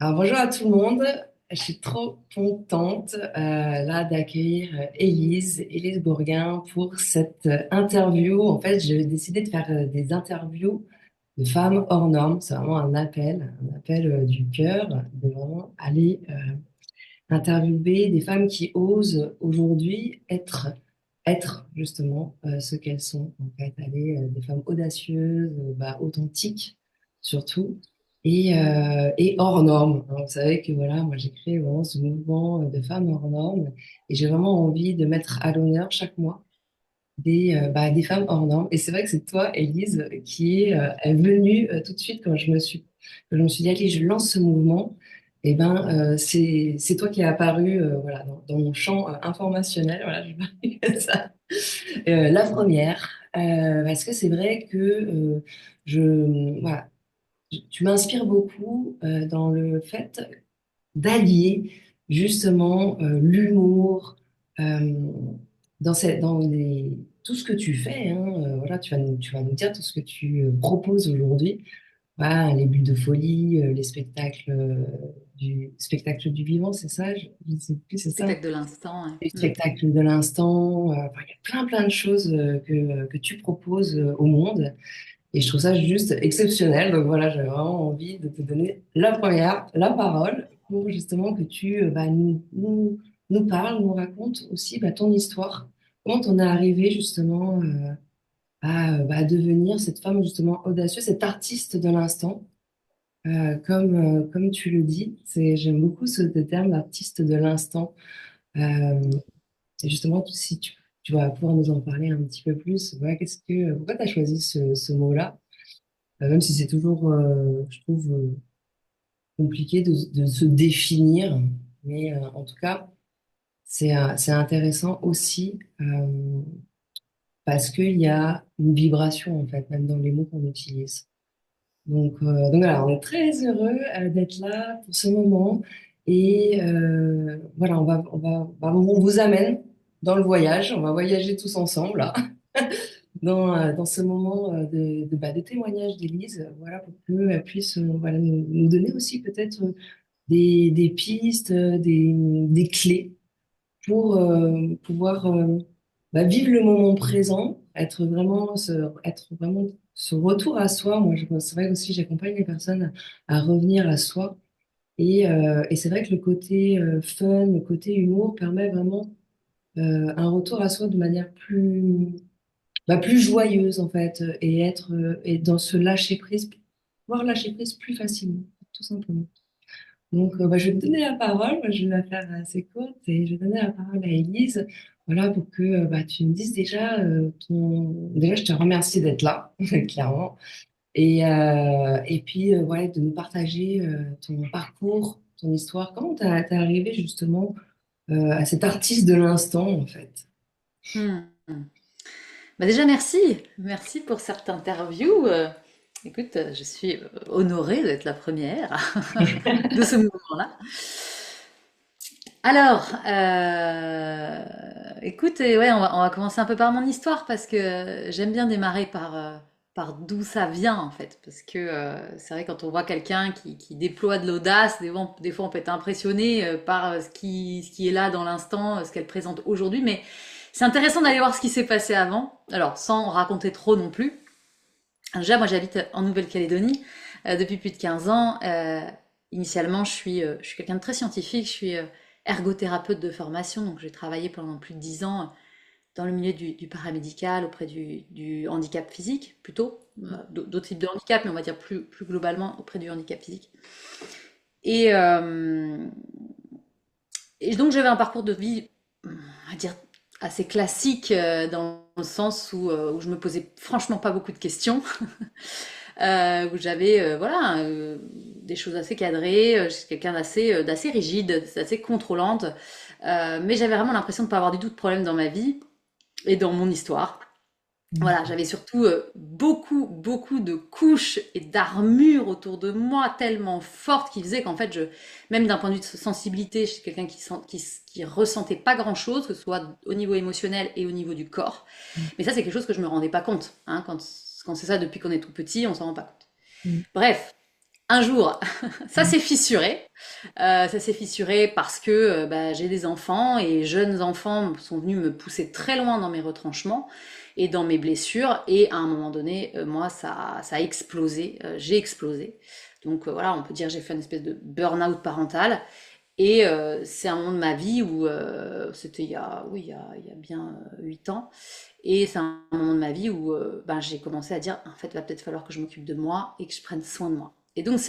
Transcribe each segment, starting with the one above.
Alors, bonjour à tout le monde. Je suis trop contente là d'accueillir Élise Bourguin pour cette interview. En fait, j'ai décidé de faire des interviews de femmes hors normes. C'est vraiment un appel du cœur, de vraiment aller interviewer des femmes qui osent aujourd'hui être justement ce qu'elles sont. En fait, aller des femmes audacieuses, authentiques surtout, et hors normes. Hein. Vous savez que voilà, moi j'ai créé vraiment ce mouvement de femmes hors normes et j'ai vraiment envie de mettre à l'honneur chaque mois des femmes hors normes. Et c'est vrai que c'est toi, Élise, qui est venue tout de suite quand je me suis dit, allez, je lance ce mouvement. Et c'est toi qui es apparu voilà, dans mon champ informationnel. Voilà, je vais parler comme ça. La première, parce que c'est vrai que voilà, tu m'inspires beaucoup dans le fait d'allier justement l'humour euh, tout ce que tu fais. Hein, voilà, tu vas nous dire tout ce que tu proposes aujourd'hui. Voilà, les bulles de folie, les spectacles spectacle du vivant, c'est ça? Je ne sais plus, c'est ça? Spectacle de l'instant, ouais. Les spectacles de l'instant. Enfin, il y a plein de choses que tu proposes au monde. Et je trouve ça juste exceptionnel. Donc voilà, j'avais vraiment envie de te donner la parole, pour justement que tu nous parles, nous racontes aussi ton histoire. Comment t'en es arrivé justement à devenir cette femme justement audacieuse, cette artiste de l'instant, comme tu le dis. J'aime beaucoup ce terme d'artiste de l'instant. Euh, et justement, si tu vas pouvoir nous en parler un petit peu plus, voilà, pourquoi tu as choisi ce mot-là? Même si c'est toujours, je trouve, compliqué de se définir. Mais en tout cas, c'est intéressant aussi parce qu'il y a une vibration, en fait, même dans les mots qu'on utilise. Donc voilà, on est très heureux d'être là pour ce moment. Et voilà, on vous amène dans le voyage. On va voyager tous ensemble, là, dans ce moment de témoignage d'Élise, voilà, pour qu'elle puisse voilà, nous donner aussi peut-être des pistes, des clés pour pouvoir vivre le moment présent, être vraiment ce retour à soi. Moi, c'est vrai aussi, j'accompagne les personnes à revenir à soi. Et c'est vrai que le côté fun, le côté humour permet vraiment un retour à soi de manière plus joyeuse en fait, et dans ce lâcher prise, pouvoir lâcher prise plus facilement, tout simplement. Donc, je vais te donner la parole. Moi, je vais la faire assez courte et je vais donner la parole à Élise. Voilà, pour que tu me dises déjà Déjà, je te remercie d'être là, clairement. Et puis, voilà, de nous partager ton parcours, ton histoire. Comment t'es arrivé justement à cet artiste de l'instant, en fait? Hmm. Bah déjà, merci. Merci pour cette interview. Écoute, je suis honorée d'être la première de ce mouvement-là. Alors, écoute, ouais, on va commencer un peu par mon histoire parce que j'aime bien démarrer par d'où ça vient en fait. Parce que c'est vrai, quand on voit quelqu'un qui déploie de l'audace, des fois on peut être impressionné par ce qui est là dans l'instant, ce qu'elle présente aujourd'hui. Mais c'est intéressant d'aller voir ce qui s'est passé avant. Alors, sans raconter trop non plus. Déjà, moi j'habite en Nouvelle-Calédonie depuis plus de 15 ans. Initialement, je suis quelqu'un de très scientifique, je suis ergothérapeute de formation, donc j'ai travaillé pendant plus de 10 ans dans le milieu du paramédical auprès du handicap physique, plutôt, d'autres types de handicap, mais on va dire plus globalement auprès du handicap physique. Et, euh, et donc j'avais un parcours de vie, on va dire, assez classique dans le sens où je me posais franchement pas beaucoup de questions. Où j'avais voilà des choses assez cadrées, je suis quelqu'un d'assez rigide, d'assez contrôlante, mais j'avais vraiment l'impression de pas avoir du tout de problème dans ma vie et dans mon histoire. Voilà, j'avais surtout beaucoup de couches et d'armures autour de moi tellement fortes qui faisaient qu'en fait, même d'un point de vue de sensibilité, je suis quelqu'un qui ressentait pas grand-chose, que ce soit au niveau émotionnel et au niveau du corps. Mais ça, c'est quelque chose que je me rendais pas compte. Hein, quand c'est ça depuis qu'on est tout petit, on s'en rend pas compte. Mm. Bref, Un jour, ça s'est fissuré. Ça s'est fissuré parce que bah, j'ai des enfants et jeunes enfants sont venus me pousser très loin dans mes retranchements et dans mes blessures. Et à un moment donné, moi, ça a explosé. J'ai explosé. Donc voilà, on peut dire que j'ai fait une espèce de burn-out parental. Et c'est un moment de ma vie où c'était il y a, oui, il y a bien 8 ans. Et c'est un moment de ma vie où ben, j'ai commencé à dire, en fait, il va peut-être falloir que je m'occupe de moi et que je prenne soin de moi. Et donc,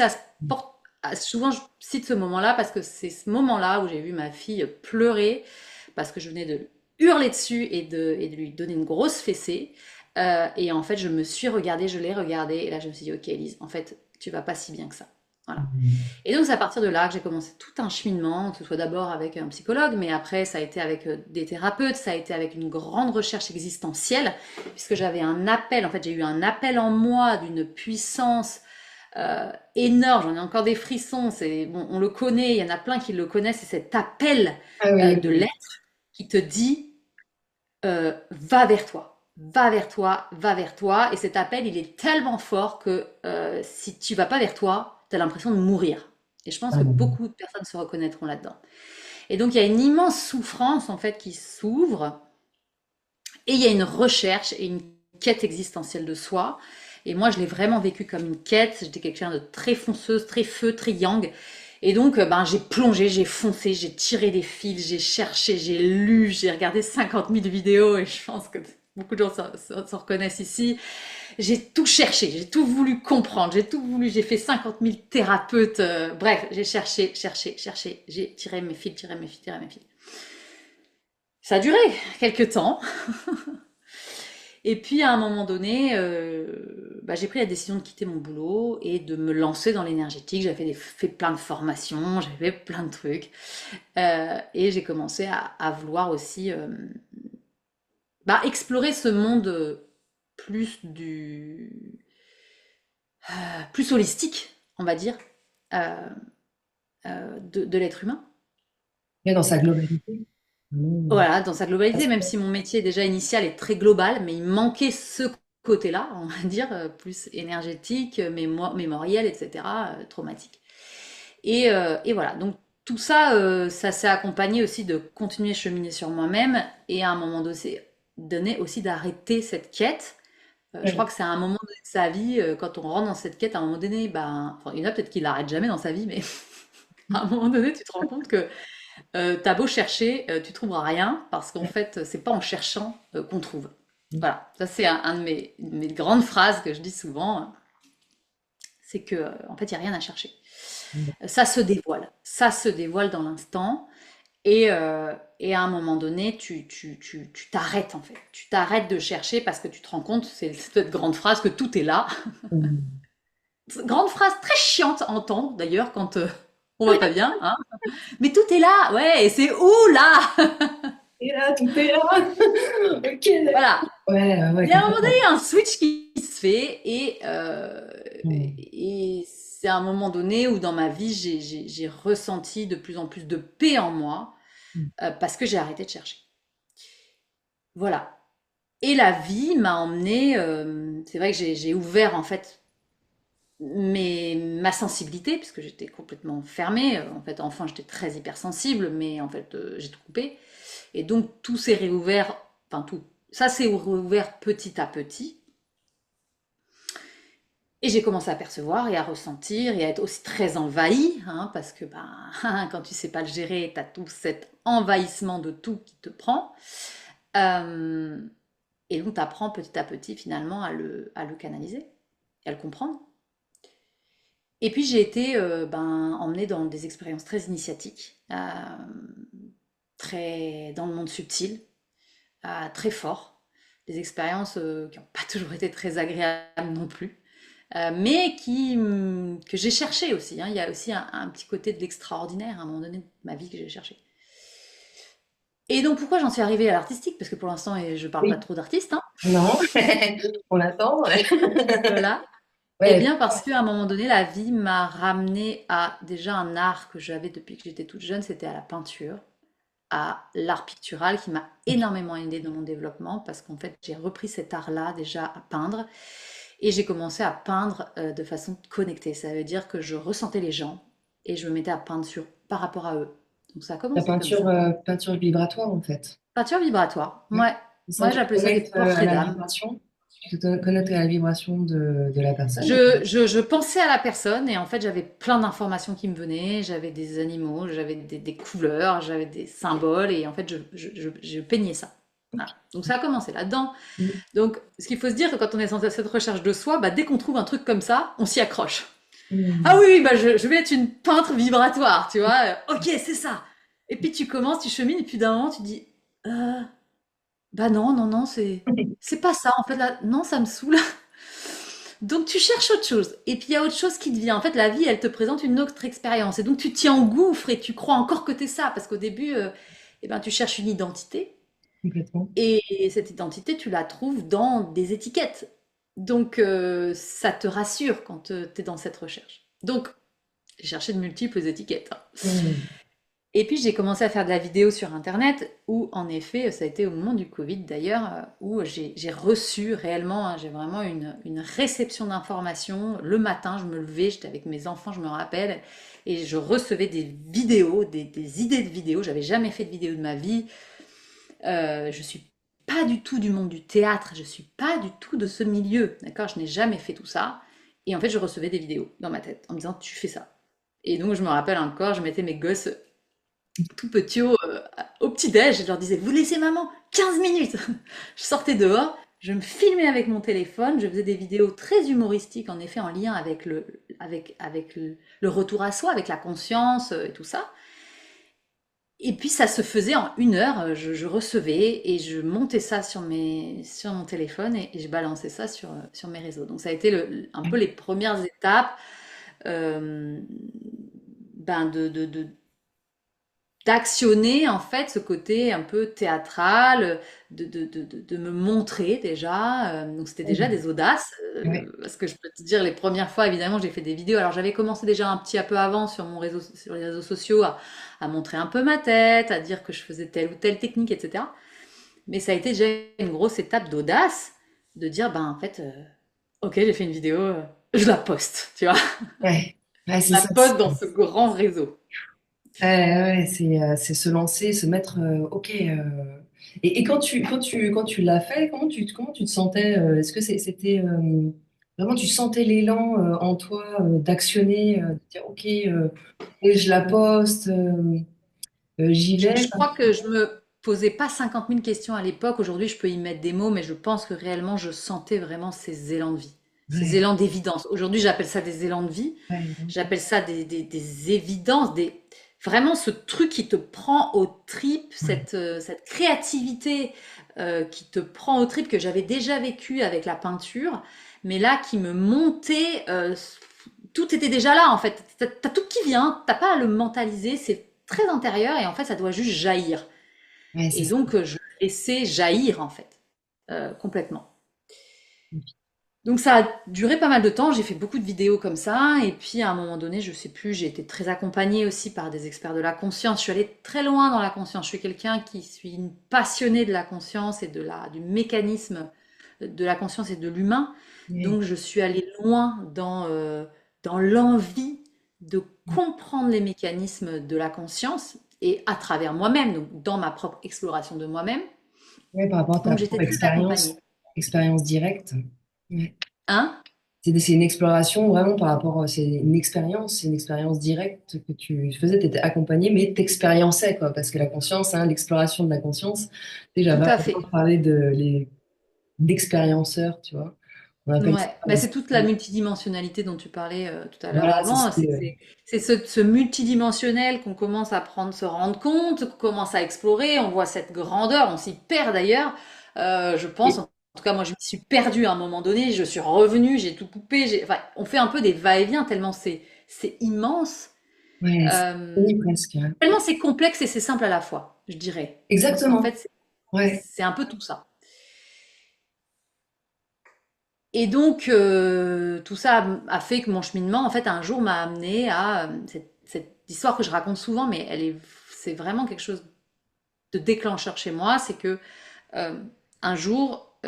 souvent, je cite ce moment-là parce que c'est ce moment-là où j'ai vu ma fille pleurer parce que je venais de hurler dessus et de lui donner une grosse fessée. Et en fait, je me suis regardée, je l'ai regardée, et là, je me suis dit, ok, Elise, en fait, tu vas pas si bien que ça. Voilà. Et donc, c'est à partir de là que j'ai commencé tout un cheminement, que ce soit d'abord avec un psychologue, mais après, ça a été avec des thérapeutes, ça a été avec une grande recherche existentielle, puisque j'avais un appel, en fait, j'ai eu un appel en moi d'une puissance énorme, j'en ai encore des frissons, c'est, bon, on le connaît, il y en a plein qui le connaissent, c'est cet appel Ah oui, de l'être qui te dit va vers toi, va vers toi, va vers toi. Et cet appel, il est tellement fort que si tu vas pas vers toi, tu as l'impression de mourir. Et je pense que oui. beaucoup de personnes se reconnaîtront là-dedans. Et donc, il y a une immense souffrance, en fait, qui s'ouvre. Et il y a une recherche et une quête existentielle de soi. Et moi, je l'ai vraiment vécu comme une quête. J'étais quelqu'un de très fonceuse, très feu, très yang. Et donc, ben, j'ai plongé, j'ai foncé, j'ai tiré des fils, j'ai cherché, j'ai lu, j'ai regardé 50 000 vidéos et je pense que beaucoup de gens s'en reconnaissent ici. J'ai tout cherché, j'ai tout voulu comprendre, j'ai tout voulu, j'ai fait 50 000 thérapeutes. Bref, j'ai cherché, cherché, cherché, j'ai tiré mes fils, tiré mes fils, tiré mes fils. Ça a duré quelques temps. Et puis à un moment donné, bah, j'ai pris la décision de quitter mon boulot et de me lancer dans l'énergétique. J'avais fait plein de formations, j'avais fait plein de trucs. Et j'ai commencé à vouloir aussi bah, explorer ce monde plus plus holistique, on va dire, euh, de l'être humain. Mais dans sa globalité. Vraiment, Voilà, dans sa globalité, même si mon métier déjà initial est très global, mais il manquait ce côté-là, on va dire, plus énergétique, mémoriel, etc., traumatique. Et voilà, donc tout ça, ça s'est accompagné aussi de continuer à cheminer sur moi-même et à un moment donné aussi d'arrêter cette quête. Je crois ouais. que c'est à un moment donné de sa vie, quand on rentre dans cette quête, à un moment donné, ben, enfin, il y en a peut-être qui l'arrêtent jamais dans sa vie, mais à un moment donné, tu te rends compte que t'as beau chercher, tu trouveras rien parce qu'en fait, c'est pas en cherchant qu'on trouve. Voilà, ça c'est un de mes grandes phrases que je dis souvent, c'est que en fait, il n'y a rien à chercher. Ça se dévoile dans l'instant et à un moment donné, tu t'arrêtes en fait. Tu t'arrêtes de chercher parce que tu te rends compte, c'est cette grande phrase, que tout est là. Grande phrase très chiante à entendre d'ailleurs quand on va pas bien, hein. Mais tout est là, ouais, et c'est où là? Et là, tout est là. Ok, Voilà. d'accord. Ouais, Il ouais, y a un moment donné, complètement. il y a un switch qui se fait Mm. et c'est un moment donné où dans ma vie, j'ai ressenti de plus en plus de paix en moi Mm. parce que j'ai arrêté de chercher. Voilà. Et la vie m'a emmené, c'est vrai que j'ai ouvert en fait ma sensibilité, puisque j'étais complètement fermée. En fait, enfant, j'étais très hypersensible, mais en fait, j'ai tout coupé. Et donc, tout s'est réouvert, enfin tout, ça s'est réouvert petit à petit. Et j'ai commencé à percevoir et à ressentir et à être aussi très envahie, hein, parce que ben, quand tu sais pas le gérer, tu as tout cet envahissement de tout qui te prend. Euh, et donc, tu apprends petit à petit finalement à le canaliser et à le comprendre. Et puis, j'ai été ben, emmenée dans des expériences très initiatiques, très dans le monde subtil, très fort. Des expériences qui n'ont pas toujours été très agréables non plus. Mais que j'ai cherché aussi, hein. Il y a aussi un petit côté de l'extraordinaire à un moment donné de ma vie que j'ai cherché. Et donc pourquoi j'en suis arrivée à l'artistique? Parce que pour l'instant, je parle pas Oui. trop d'artistes, hein. Non, on attend. Ouais. Voilà. Eh Ouais. bien parce qu'à un moment donné, la vie m'a ramenée à déjà un art que j'avais depuis que j'étais toute jeune, c'était à la peinture, à l'art pictural qui m'a énormément aidé dans mon développement parce qu'en fait j'ai repris cet art-là déjà à peindre Et j'ai commencé à peindre de façon connectée. Ça veut dire que je ressentais les gens et je me mettais à peindre par rapport à eux. Donc ça a La commencé comme peinture, ça. peinture vibratoire, en fait. Peinture vibratoire, Ouais. ouais. C'est ça, Moi, tu te j'appelais ça des connectes à portraits la d'âme. vibration. Tu te connectes à la vibration de la personne. Je pensais à la personne et en fait j'avais plein d'informations qui me venaient, j'avais des animaux, j'avais des couleurs, j'avais des symboles et en fait je peignais ça. Voilà. Donc ça a commencé là-dedans. Mm. Donc ce qu'il faut se dire que quand on est dans cette recherche de soi, bah, dès qu'on trouve un truc comme ça, on s'y accroche. Ah Mm. oui, oui, bah, je vais être une peintre vibratoire, tu vois. Ok, c'est ça. Et puis tu commences, tu chemines et puis d'un moment tu dis, euh, bah non, non, non, c'est pas ça. En fait là, non, ça me saoule. Donc tu cherches autre chose. Et puis il y a autre chose qui te vient. En fait, la vie, elle te présente une autre expérience. Et donc tu t'y engouffres et tu crois encore que t'es ça. Parce qu'au début, eh ben, tu cherches une identité. Complètement. Et cette identité, tu la trouves dans des étiquettes. Donc ça te rassure quand tu es dans cette recherche. Donc j'ai cherché de multiples étiquettes, hein. Mm. Et puis j'ai commencé à faire de la vidéo sur Internet, où en effet, ça a été au moment du Covid d'ailleurs, où j'ai reçu réellement, hein, j'ai vraiment une réception d'informations. Le matin, je me levais, j'étais avec mes enfants, je me rappelle, et je recevais des vidéos, des idées de vidéos. J'avais jamais fait de vidéo de ma vie. Je suis pas du tout du monde du théâtre, je suis pas du tout de ce milieu, d'accord? Je n'ai jamais fait tout ça. Et en fait, je recevais des vidéos dans ma tête en me disant, tu fais ça. Et donc, je me rappelle encore, je mettais mes gosses tout petits au petit-déj et je leur disais, vous laissez maman 15 minutes. Je sortais dehors, je me filmais avec mon téléphone, je faisais des vidéos très humoristiques, en effet, en lien avec le retour à soi, avec la conscience et tout ça. Et puis ça se faisait en 1 heure, je recevais et je montais ça sur mon téléphone et je balançais ça sur mes réseaux. Donc ça a été un peu les premières étapes euh, ben d'actionner en fait ce côté un peu théâtral, de me montrer déjà. Donc c'était déjà Mm. des audaces, Ouais. parce que je peux te dire les premières fois évidemment j'ai fait des vidéos. Alors j'avais commencé déjà un petit peu avant sur les réseaux sociaux à montrer un peu ma tête, à dire que je faisais telle ou telle technique, etc. Mais ça a été déjà une grosse étape d'audace de dire ben en fait ok j'ai fait une vidéo, je la poste, tu vois, Ouais. Ouais, je c'est la ça. poste dans ce grand réseau. Ouais, c'est se lancer, se mettre, ok. Et quand tu l'as fait, comment tu te sentais? Est-ce que c'était vraiment, tu sentais l'élan en toi d'actionner, de dire, ok, et je la poste, j'y vais. Je crois que je me posais pas 50 000 questions à l'époque. Aujourd'hui, je peux y mettre des mots, mais je pense que réellement, je sentais vraiment ces élans de vie, ces Ouais, élans d'évidence. Aujourd'hui, j'appelle ça des élans de vie. ouais, J'appelle ça des évidences, vraiment ce truc qui te prend aux tripes, ouais, cette créativité qui te prend aux tripes que j'avais déjà vécu avec la peinture, mais là qui me montait. Tout était déjà là en fait. T'as tout qui vient, t'as pas à le mentaliser, c'est très intérieur et en fait ça doit juste jaillir. ouais, c'est Et ça. donc je laissais jaillir en fait, complètement. Donc ça a duré pas mal de temps, j'ai fait beaucoup de vidéos comme ça, et puis à un moment donné, je sais plus, j'ai été très accompagnée aussi par des experts de la conscience, je suis allée très loin dans la conscience, je suis quelqu'un qui suis une passionnée de la conscience et du mécanisme de la conscience et de l'humain, Ouais. donc je suis allée loin dans l'envie de comprendre les mécanismes de la conscience, et à travers moi-même, donc dans ma propre exploration de moi-même, Ouais, par rapport à ta donc j'étais propre très expérience, accompagnée. expérience directe. Ouais. Hein? C'est une exploration vraiment par rapport, c'est une expérience directe que tu faisais, tu étais accompagné, mais t'expériençais, quoi, parce que la conscience, hein, l'exploration de la conscience, déjà, Tout va à fait. parler d'expérienceurs, tu vois, on appelle ça Ouais, bah, c'est toute la multidimensionnalité dont tu parlais tout à l'heure voilà, c'est avant. C'est ce multidimensionnel qu'on commence à se rendre compte, qu'on commence à explorer. On voit cette grandeur, on s'y perd d'ailleurs. Je pense, en tout cas, moi, je me suis perdue à un moment donné. Je suis revenue, j'ai tout coupé. Enfin, on fait un peu des va-et-vient tellement c'est immense, ouais, c'est euh, fini presque, hein. tellement c'est complexe et c'est simple à la fois, je dirais. Parce qu'en Exactement, fait, ouais, c'est un peu tout ça. Et donc, tout ça a fait que mon cheminement, en fait, un jour m'a amené à cette histoire que je raconte souvent, mais c'est vraiment quelque chose de déclencheur chez moi. C'est que euh, un jour,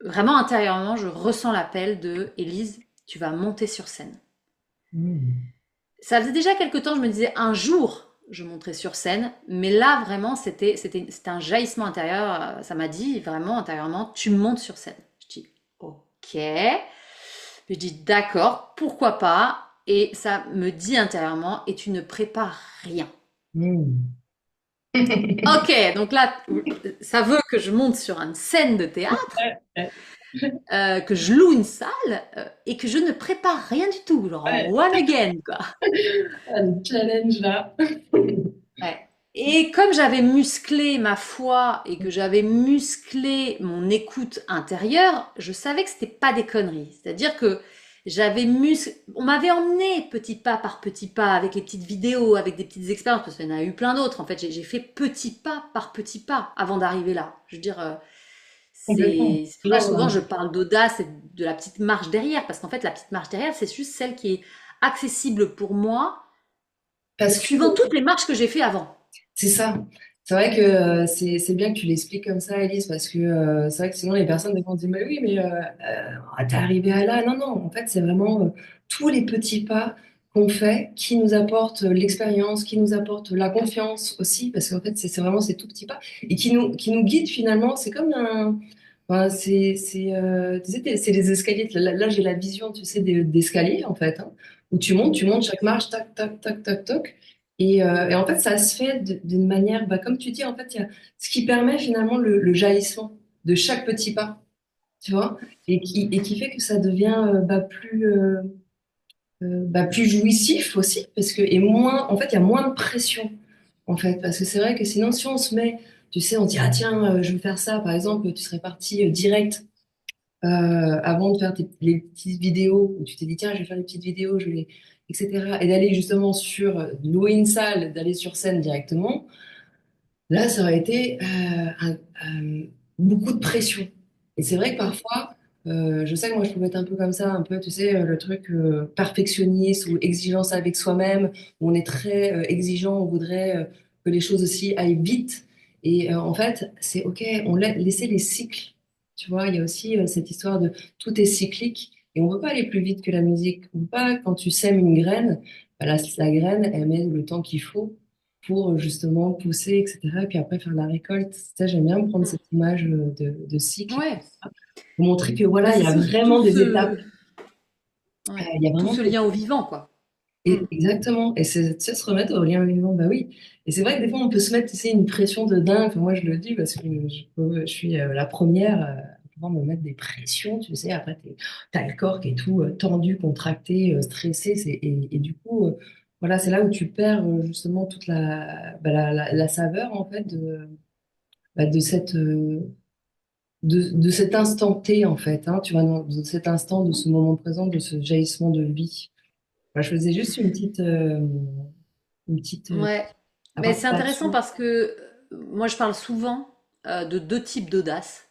vraiment intérieurement, je ressens l'appel de Élise, tu vas monter sur scène. Mm. Ça faisait déjà quelque temps, je me disais un jour, je monterai sur scène, mais là vraiment, c'était un jaillissement intérieur. Ça m'a dit vraiment intérieurement, tu montes sur scène. Je dis ok. Je dis d'accord, pourquoi pas. Et ça me dit intérieurement, et tu ne prépares rien. Mm. Ok, donc là, ça veut que je monte sur une scène de théâtre, Ouais, que je loue une salle et que je ne prépare rien du tout, genre en ouais. one again, quoi. Ah, le challenge là. Ouais. Et comme j'avais musclé ma foi et que j'avais musclé mon écoute intérieure, je savais que c'était pas des conneries. C'est-à-dire que on m'avait emmené petit pas par petit pas avec les petites vidéos, avec des petites expériences, parce qu'il y en a eu plein d'autres. En fait, j'ai fait petit pas par petit pas avant d'arriver là. Je veux dire, Complètement. c'est pour ça que Toujours, souvent je parle d'audace et de la petite marche derrière, parce qu'en fait, la petite marche derrière, c'est juste celle qui est accessible pour moi, parce que suivant toutes les marches que j'ai fait avant. c'est ça. C'est vrai que c'est bien que tu l'expliques comme ça, Elise, parce que c'est vrai que sinon les personnes des fois disent mais oui, mais t'es arrivé à là. Non, non, en fait, c'est vraiment tous les petits pas qu'on fait qui nous apportent l'expérience, qui nous apportent la confiance aussi, parce qu'en fait, c'est vraiment ces tout petits pas et qui nous guident finalement. C'est comme un. Enfin, tu sais, c'est les escaliers. Là, j'ai la vision, tu sais, d'escaliers, en fait, hein, où tu montes chaque marche, tac, tac, tac, tac, tac. Et en fait, ça se fait d'une manière, bah, comme tu dis, en fait, il y a ce qui permet finalement le jaillissement de chaque petit pas, tu vois, et qui fait que ça devient plus jouissif aussi, parce que, et moins, en fait, il y a moins de pression, en fait, parce que c'est vrai que sinon, si on se met, tu sais, on dit, ah tiens, je veux faire ça, par exemple, tu serais parti direct avant de faire les petites vidéos, où tu t'es dit, tiens, je vais faire les petites vidéos, etc., et d'aller justement louer une salle, d'aller sur scène directement, là, ça aurait été beaucoup de pression. Et c'est vrai que parfois, je sais que moi, je pouvais être un peu comme ça, un peu, tu sais, le truc perfectionniste ou exigence avec soi-même, où on est très exigeant, on voudrait que les choses aussi aillent vite. Et en fait, c'est OK, on laisser les cycles. Tu vois, il y a aussi cette histoire de tout est cyclique et on ne peut pas aller plus vite que la musique. On peut pas, quand tu sèmes une graine, bah, la graine, elle met le temps qu'il faut pour justement pousser, etc. Et puis après faire la récolte. Ça, j'aime bien prendre cette image de cycle, Ouais, etc. Pour montrer que bah, voilà, il y c'est a tout vraiment des étapes. ouais, Il y a tout vraiment ce lien au vivant, quoi. Mm. exactement. Et c'est tu sais, se remettre au lien vivant, bah oui. Et c'est vrai que des fois, on peut se mettre, tu sais, une pression de dingue. Enfin, moi, je le dis parce que je suis la première à pouvoir me mettre des pressions, tu sais. Après, t'as le corps qui est tout tendu, contracté, stressé. Et du coup, voilà, c'est là où tu perds justement toute la saveur, en fait, de cet instant T, en fait, hein, tu vois, de cet instant, de ce moment présent, de ce jaillissement de vie. Voilà, je faisais juste une petite Ouais, mais c'est intéressant apparition. parce que moi je parle souvent de deux types d'audace.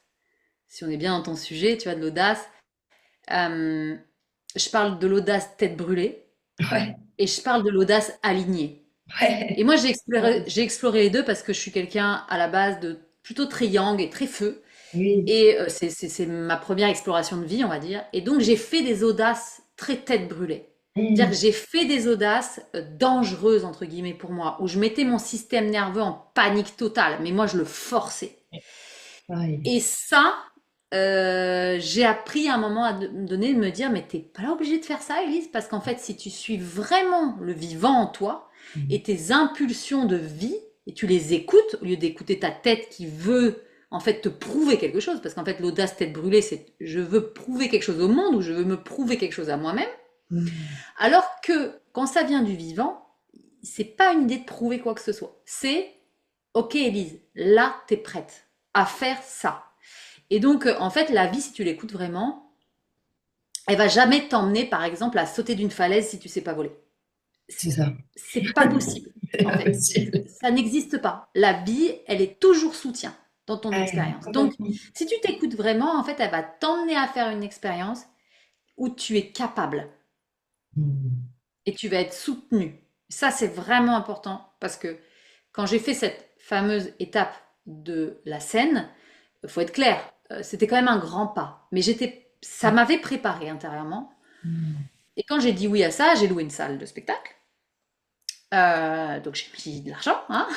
Si on est bien dans ton sujet, tu vois, de l'audace. Euh, je parle de l'audace tête brûlée Ouais, et je parle de l'audace alignée. Et ouais. moi j'ai exploré les deux parce que je suis quelqu'un à la base de plutôt très yang et très feu. Oui. Et c'est ma première exploration de vie, on va dire. Et donc, j'ai fait des audaces très tête brûlée. C'est-à-dire Mmh. que j'ai fait des audaces dangereuses, entre guillemets, pour moi, où je mettais mon système nerveux en panique totale, mais moi, je le forçais. Pareil. Et ça, j'ai appris à un moment à me donner de me dire, mais t'es pas là obligé de faire ça, Elise, parce qu'en fait, si tu suis vraiment le vivant en toi Mmh. et tes impulsions de vie, et tu les écoutes, au lieu d'écouter ta tête qui veut en fait te prouver quelque chose, parce qu'en fait, l'audace tête brûlée, c'est je veux prouver quelque chose au monde ou je veux me prouver quelque chose à moi-même, Mmh. alors que quand ça vient du vivant, c'est pas une idée de prouver quoi que ce soit. C'est, ok, Elise, là, t'es prête à faire ça. Et donc, en fait, la vie, si tu l'écoutes vraiment, elle va jamais t'emmener, par exemple, à sauter d'une falaise si tu sais pas voler. C'est ça. C'est pas possible, C'est en fait. impossible. Ça n'existe pas. La vie, elle est toujours soutien dans ton Ouais, expérience. Donc, complètement. si tu t'écoutes vraiment, en fait, elle va t'emmener à faire une expérience où tu es capable Mmh. et tu vas être soutenu. Ça, c'est vraiment important parce que quand j'ai fait cette fameuse étape de la scène, il faut être clair. c'était quand même un grand pas. Mais ça m'avait préparé intérieurement. Mm. Et quand j'ai dit oui à ça, j'ai loué une salle de spectacle. Donc j'ai mis de l'argent, hein.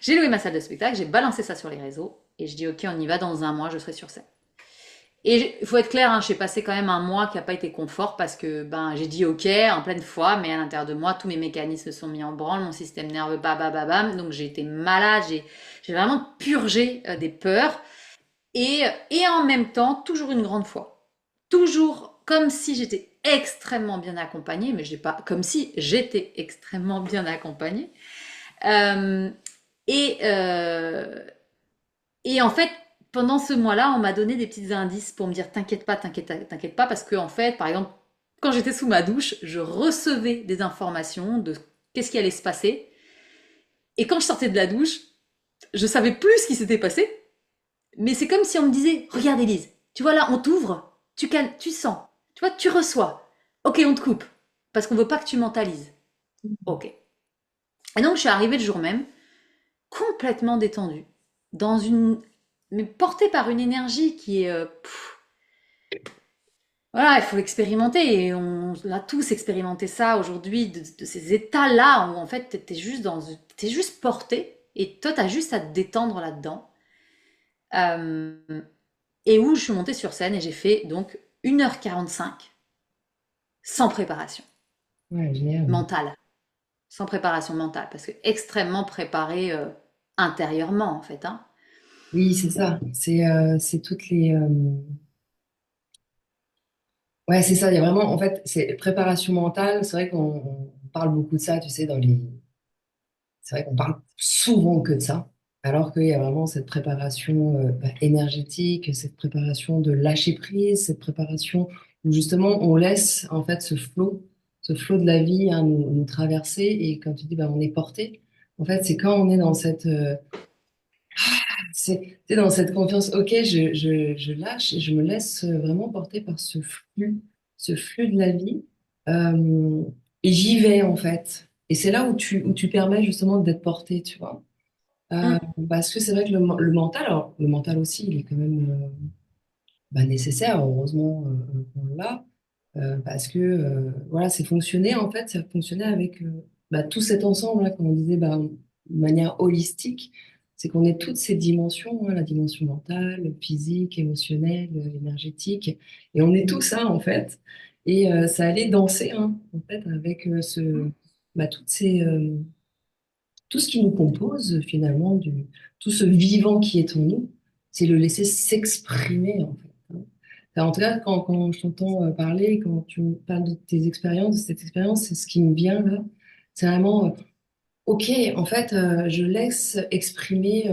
J'ai loué ma salle de spectacle, j'ai balancé ça sur les réseaux et je dis ok, on y va, dans un mois, je serai sur scène. Et il faut être clair, hein, j'ai passé quand même un mois qui n'a pas été confort parce que ben j'ai dit ok en pleine foi, mais à l'intérieur de moi, tous mes mécanismes se sont mis en branle, mon système nerveux bam, donc j'ai été malade, j'ai vraiment purgé des peurs et en même temps toujours une grande foi, toujours comme si j'étais extrêmement bien accompagnée, mais je pas comme si j'étais extrêmement bien accompagnée. Euh, et, euh, et en fait, pendant ce mois-là, on m'a donné des petits indices pour me dire t'inquiète pas, parce que en fait, par exemple, quand j'étais sous ma douche, je recevais des informations de qu'est-ce qui allait se passer. Et quand je sortais de la douche, je savais plus ce qui s'était passé, mais c'est comme si on me disait regarde Élise, tu vois là, on t'ouvre, tu sens, tu vois, tu reçois. Ok, on te coupe, parce qu'on veut pas que tu mentalises. Ok. Et donc je suis arrivée le jour même, complètement détendue, dans une mais portée par une énergie qui est voilà, il faut expérimenter et on a tous expérimenté ça aujourd'hui de ces états-là où en fait t'es juste porté et toi t'as juste à te détendre là-dedans. Euh, et où je suis montée sur scène et j'ai fait donc 1h45 sans préparation Ouais, génial. mentale, sans préparation mentale parce que extrêmement préparée intérieurement en fait, hein. Oui, c'est ça. C'est toutes les. Ouais, c'est ça. Il y a vraiment, en fait, c'est préparation mentale. C'est vrai qu'on parle beaucoup de ça, tu sais, dans les. C'est vrai qu'on parle souvent que de ça, alors qu'il y a vraiment cette préparation énergétique, cette préparation de lâcher prise, cette préparation où justement on laisse en fait ce flot de la vie hein, nous traverser. Et quand tu dis bah, on est porté, en fait, c'est quand on est dans cette c'est dans cette confiance, ok, je lâche et je me laisse vraiment porter par ce flux de la vie. Euh, et j'y vais en fait. Et c'est là où tu permets justement d'être porté, tu vois. Mm. Parce que c'est vrai que le mental, alors le mental aussi, il est quand même nécessaire, heureusement qu'on l'a, parce que voilà, c'est fonctionner en fait, ça fonctionnait avec tout cet ensemble, là, comme on disait, de manière holistique, c'est qu'on est toutes ces dimensions, hein, la dimension mentale, physique, émotionnelle, énergétique, et on est tout ça en fait, et ça allait danser hein, en fait avec toutes ces tout ce qui nous compose finalement, tout ce vivant qui est en nous, c'est le laisser s'exprimer en fait, hein. En tout cas, quand je t'entends parler, quand tu me parles de tes expériences, de cette expérience, c'est ce qui me vient là. C'est vraiment, ok, en fait, je laisse exprimer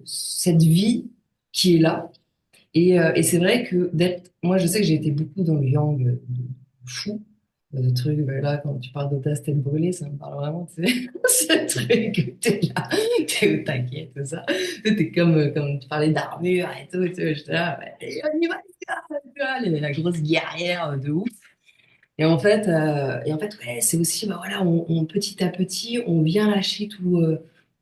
cette vie qui est là. Et c'est vrai que moi je sais que j'ai été beaucoup dans le yang de fou, de trucs, là quand tu parles d'audace tête brûlée, ça me parle vraiment, tu sais, ce truc, t'es là, t'es au taquet, tout ça, t'es comme tu parlais d'armure et tout, tu vois, j'étais là, ouais, allez, on y va, les gars, tu vois, la grosse guerrière de ouf. Et en fait, ouais, c'est aussi, bah voilà, petit à petit, on vient lâcher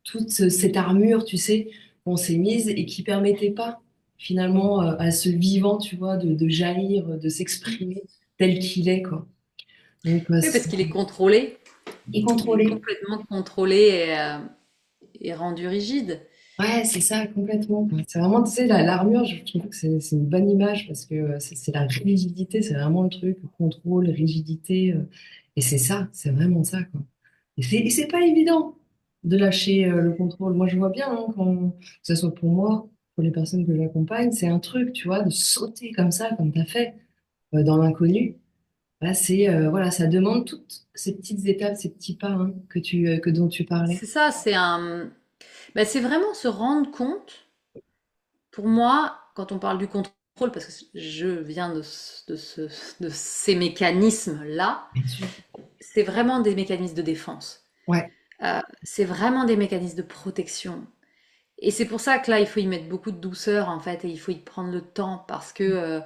toute cette armure, tu sais, qu'on s'est mise et qui permettait pas, finalement, à ce vivant, tu vois, de jaillir, de s'exprimer tel qu'il est, quoi. Donc, Oui, parce qu'il est contrôlé, et il est contrôler. complètement contrôlé et rendu rigide. Ouais, c'est ça, complètement, quoi. C'est vraiment, tu sais, l'armure, je trouve que c'est une bonne image parce que c'est la rigidité, c'est vraiment le truc, contrôle, rigidité. Et c'est ça, c'est vraiment ça, quoi. Et c'est pas évident de lâcher le contrôle. Moi, je vois bien, hein, que ce soit pour moi, pour les personnes que j'accompagne, c'est un truc, tu vois, de sauter comme ça, comme tu as fait, dans l'inconnu. Là, voilà, ça demande toutes ces petites étapes, ces petits pas, hein, dont tu parlais. C'est ça, ben, c'est vraiment se rendre compte. Pour moi, quand on parle du contrôle, parce que je viens de ces mécanismes-là, Bien sûr. c'est vraiment des mécanismes de défense. Ouais. C'est vraiment des mécanismes de protection. Et c'est pour ça que là, il faut y mettre beaucoup de douceur, en fait, et il faut y prendre le temps, parce que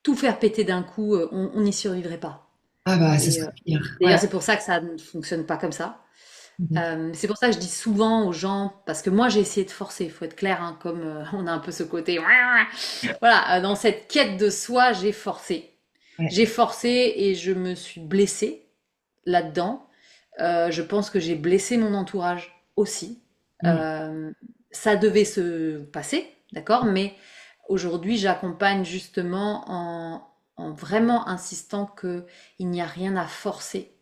tout faire péter d'un coup, on n'y survivrait pas. Ah bah, ce Et serait pire. d'ailleurs, Ouais. c'est pour ça que ça ne fonctionne pas comme ça. Mhm. C'est pour ça que je dis souvent aux gens, parce que moi j'ai essayé de forcer, il faut être clair, hein, comme on a un peu ce côté, voilà, dans cette quête de soi, j'ai forcé. Ouais. J'ai forcé et je me suis blessée là-dedans. Je pense que j'ai blessé mon entourage aussi. Mm. Euh, Ça devait se passer, d'accord, mais aujourd'hui j'accompagne justement en vraiment insistant que il n'y a rien à forcer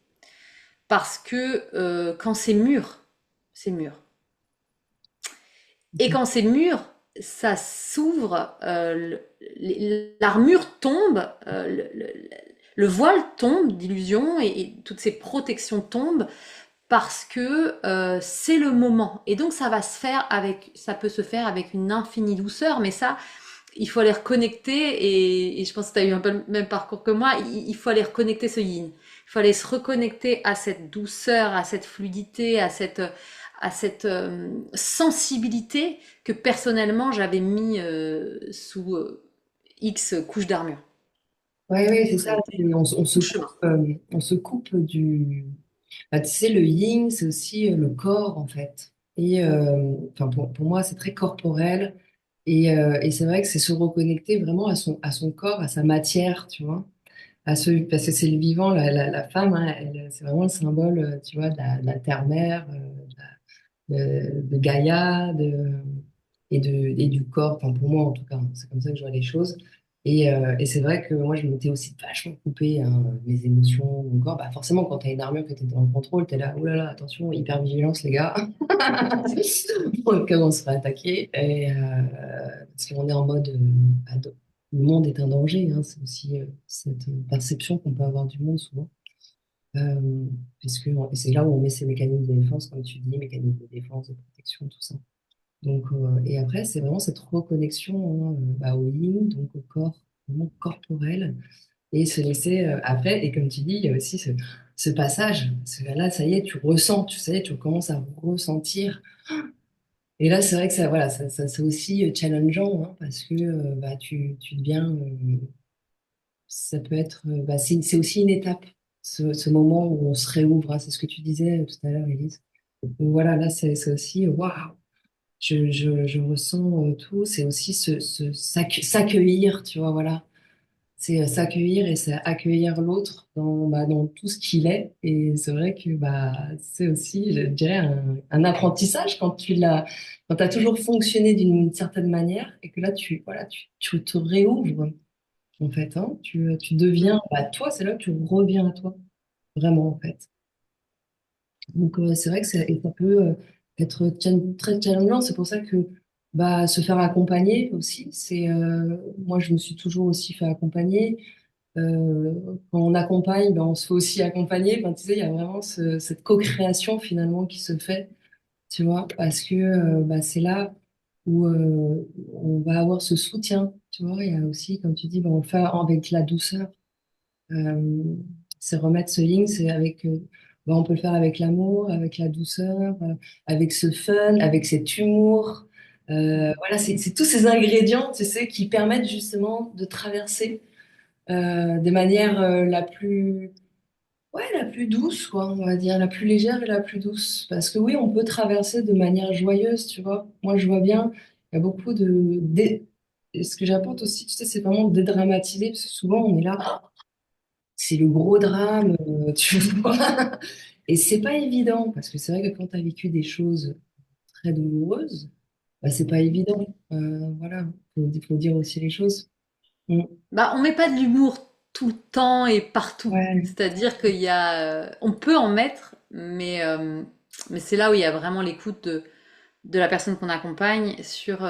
parce que quand c'est mûr, c'est mûr. Et quand c'est mûr, ça s'ouvre, l'armure tombe, le voile tombe d'illusion et toutes ces protections tombent parce que c'est le moment. Et donc ça va se faire avec, ça peut se faire avec une infinie douceur, mais ça, il faut aller reconnecter, et je pense que tu as eu un peu le même parcours que moi, il faut aller reconnecter ce yin. Il faut aller se reconnecter à cette douceur, à cette fluidité, à cette sensibilité que personnellement j'avais mis sous X couches d'armure. Ouais, ouais, c'est Donc ça a ça. été On se tout le coupe, chemin. on se coupe du. Bah, tu sais, le yin, c'est aussi le corps, en fait. Et enfin, pour moi, c'est très corporel. Et c'est vrai que c'est se reconnecter vraiment à son corps, à sa matière, tu vois. Parce que c'est le vivant, la femme, hein, c'est vraiment le symbole, tu vois, de la terre-mère, de Gaïa, et du corps, enfin pour moi en tout cas, hein, c'est comme ça que je vois les choses. Et c'est vrai que moi je m'étais aussi vachement coupée, hein, mes émotions, mon corps. Bah, forcément, quand tu as une armure que tu es dans le contrôle, tu es là, oh là là, attention, hyper vigilance les gars, on commence à se faire attaquer. Parce qu'on est en mode, le monde est un danger, hein, c'est aussi cette perception qu'on peut avoir du monde souvent. Puisque c'est là où on met ses mécanismes de défense, comme tu dis, mécanismes de défense, de protection, tout ça. Donc, et après, c'est vraiment cette reconnexion, hein, bah, au yin, donc au corps, vraiment corporel, et se laisser après. Et comme tu dis, il y a aussi ce passage. Parce que là, ça y est, tu ressens, ça y est, tu commences à ressentir. Et là, c'est vrai que ça, voilà, c'est aussi challengeant, hein, parce que bah, tu deviens, ça peut être, bah, c'est aussi une étape, ce moment où on se réouvre, hein. C'est ce que tu disais tout à l'heure, Élise. Donc voilà, là, c'est aussi, waouh, je ressens tout. C'est aussi s'accueillir, tu vois, voilà. C'est s'accueillir et c'est accueillir l'autre bah, dans tout ce qu'il est. Et c'est vrai que bah, c'est aussi, je dirais, un apprentissage quand t'as toujours fonctionné d'une certaine manière et que là, voilà, tu te réouvres, en fait, hein. Tu deviens, bah, toi, c'est là que tu reviens à toi, vraiment, en fait. Donc, c'est vrai que et ça peut être très challengeant. C'est pour ça que bah, se faire accompagner aussi, moi, je me suis toujours aussi fait accompagner. Quand on accompagne, ben, on se fait aussi accompagner. Enfin, tu sais, il y a vraiment cette co-création finalement qui se fait, tu vois, parce que bah, c'est là où on va avoir ce soutien, tu vois. Il y a aussi, comme tu dis, ben, on le fait avec la douceur. Euh, c'est remettre ce lien, c'est avec, ben, on peut le faire avec l'amour, avec la douceur, avec ce fun, avec cet humour. Voilà, c'est tous ces ingrédients, tu sais, qui permettent justement de traverser de manière la plus douce, quoi, on va dire, la plus légère et la plus douce. Parce que oui, on peut traverser de manière joyeuse, tu vois. Moi, je vois bien, il y a beaucoup et ce que j'apporte aussi, tu sais, c'est vraiment de dédramatiser, parce que souvent, on est là, ah, c'est le gros drame, tu vois. Et c'est pas évident, parce que c'est vrai que quand tu as vécu des choses très douloureuses, bah, c'est pas évident. Voilà, faut dire aussi les choses. Mm. Bah, on met pas de l'humour tout le temps et partout. Ouais. C'est-à-dire qu'il y a, on peut en mettre, mais c'est là où il y a vraiment l'écoute de la personne qu'on accompagne sur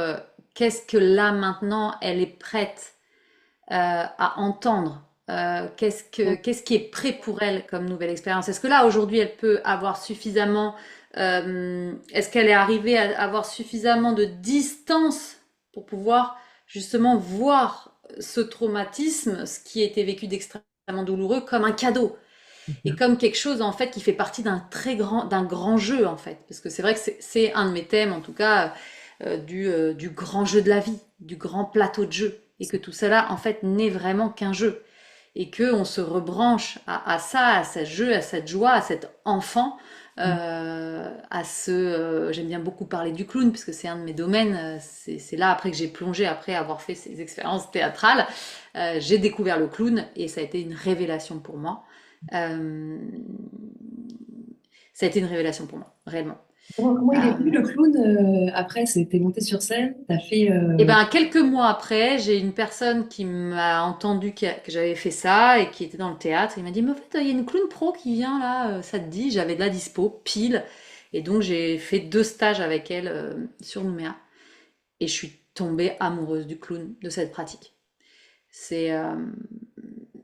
qu'est-ce que là maintenant elle est prête à entendre. Qu'est-ce qui est prêt pour elle comme nouvelle expérience? Est-ce que là aujourd'hui elle peut avoir suffisamment, est-ce qu'elle est arrivée à avoir suffisamment de distance pour pouvoir justement voir ce traumatisme, ce qui a été vécu d'extrêmement douloureux, comme un cadeau et comme quelque chose en fait qui fait partie d'un grand jeu en fait, parce que c'est vrai que c'est un de mes thèmes en tout cas du grand jeu de la vie, du grand plateau de jeu, et que tout cela en fait n'est vraiment qu'un jeu, et que on se rebranche à ça, à ce jeu, à cette joie, à cet enfant J'aime bien beaucoup parler du clown puisque c'est un de mes domaines. C'est là après que j'ai plongé après avoir fait ces expériences théâtrales. J'ai découvert le clown et ça a été une révélation pour moi. Euh, Ça a été une révélation pour moi, réellement. Comment il est venu Euh, le clown après? T'es monté sur scène, t'as fait. et ben quelques mois après, j'ai une personne qui m'a entendu que j'avais fait ça et qui était dans le théâtre. Il m'a dit, mais en fait, il y a une clown pro qui vient là, ça te dit? J'avais de la dispo, pile. Et donc j'ai fait 2 stages avec elle sur Nouméa. Et je suis tombée amoureuse du clown, de cette pratique. C'est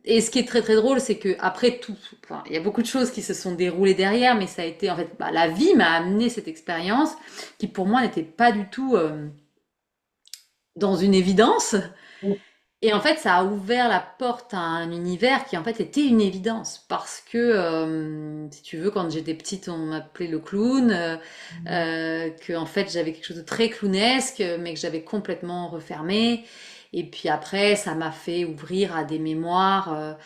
Et ce qui est très très drôle, c'est que après tout, enfin, il y a beaucoup de choses qui se sont déroulées derrière, mais ça a été en fait, la vie m'a amené cette expérience qui pour moi n'était pas du tout dans une évidence. Et en fait, ça a ouvert la porte à un univers qui en fait était une évidence parce que, si tu veux, quand j'étais petite, on m'appelait le clown, que en fait j'avais quelque chose de très clownesque, mais que j'avais complètement refermé. Et puis après, ça m'a fait ouvrir à des mémoires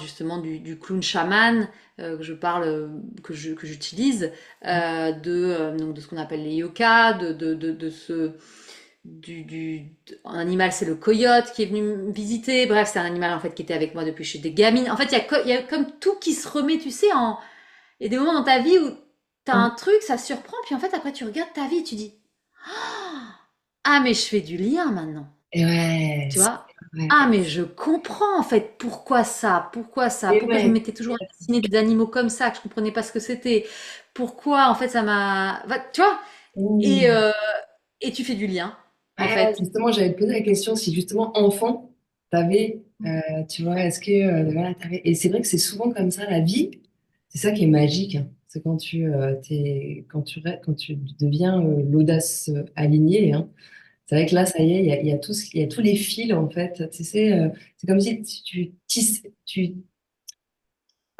justement du clown chaman que je parle, que j'utilise, donc de ce qu'on appelle les yokas, de ce un animal, c'est le coyote qui est venu me visiter. Bref, c'est un animal en fait qui était avec moi depuis que je suis des gamines. En fait, il y a comme tout qui se remet, tu sais, il y a des moments dans ta vie où t'as un truc, ça surprend, puis en fait, après, tu regardes ta vie et tu dis, ah, mais je fais du lien maintenant. Et ouais, Tu vois? ouais. Ah, mais je comprends en fait Et pourquoi je ouais. m'étais toujours dessinée des animaux comme ça, que je comprenais pas ce que c'était, pourquoi en fait ça m'a. Tu vois? Et, Mmh. euh, et tu fais du lien, en Ouais, fait. justement, j'avais posé la question si justement enfant, t'avais, tu vois, est-ce que voilà, t'avais. Et c'est vrai que c'est souvent comme ça la vie. C'est ça qui est magique, hein. C'est quand quand tu deviens l'audace alignée, hein. C'est vrai que là, ça y est, il y a tous les fils en fait. Tu sais, c'est comme si tu tisses,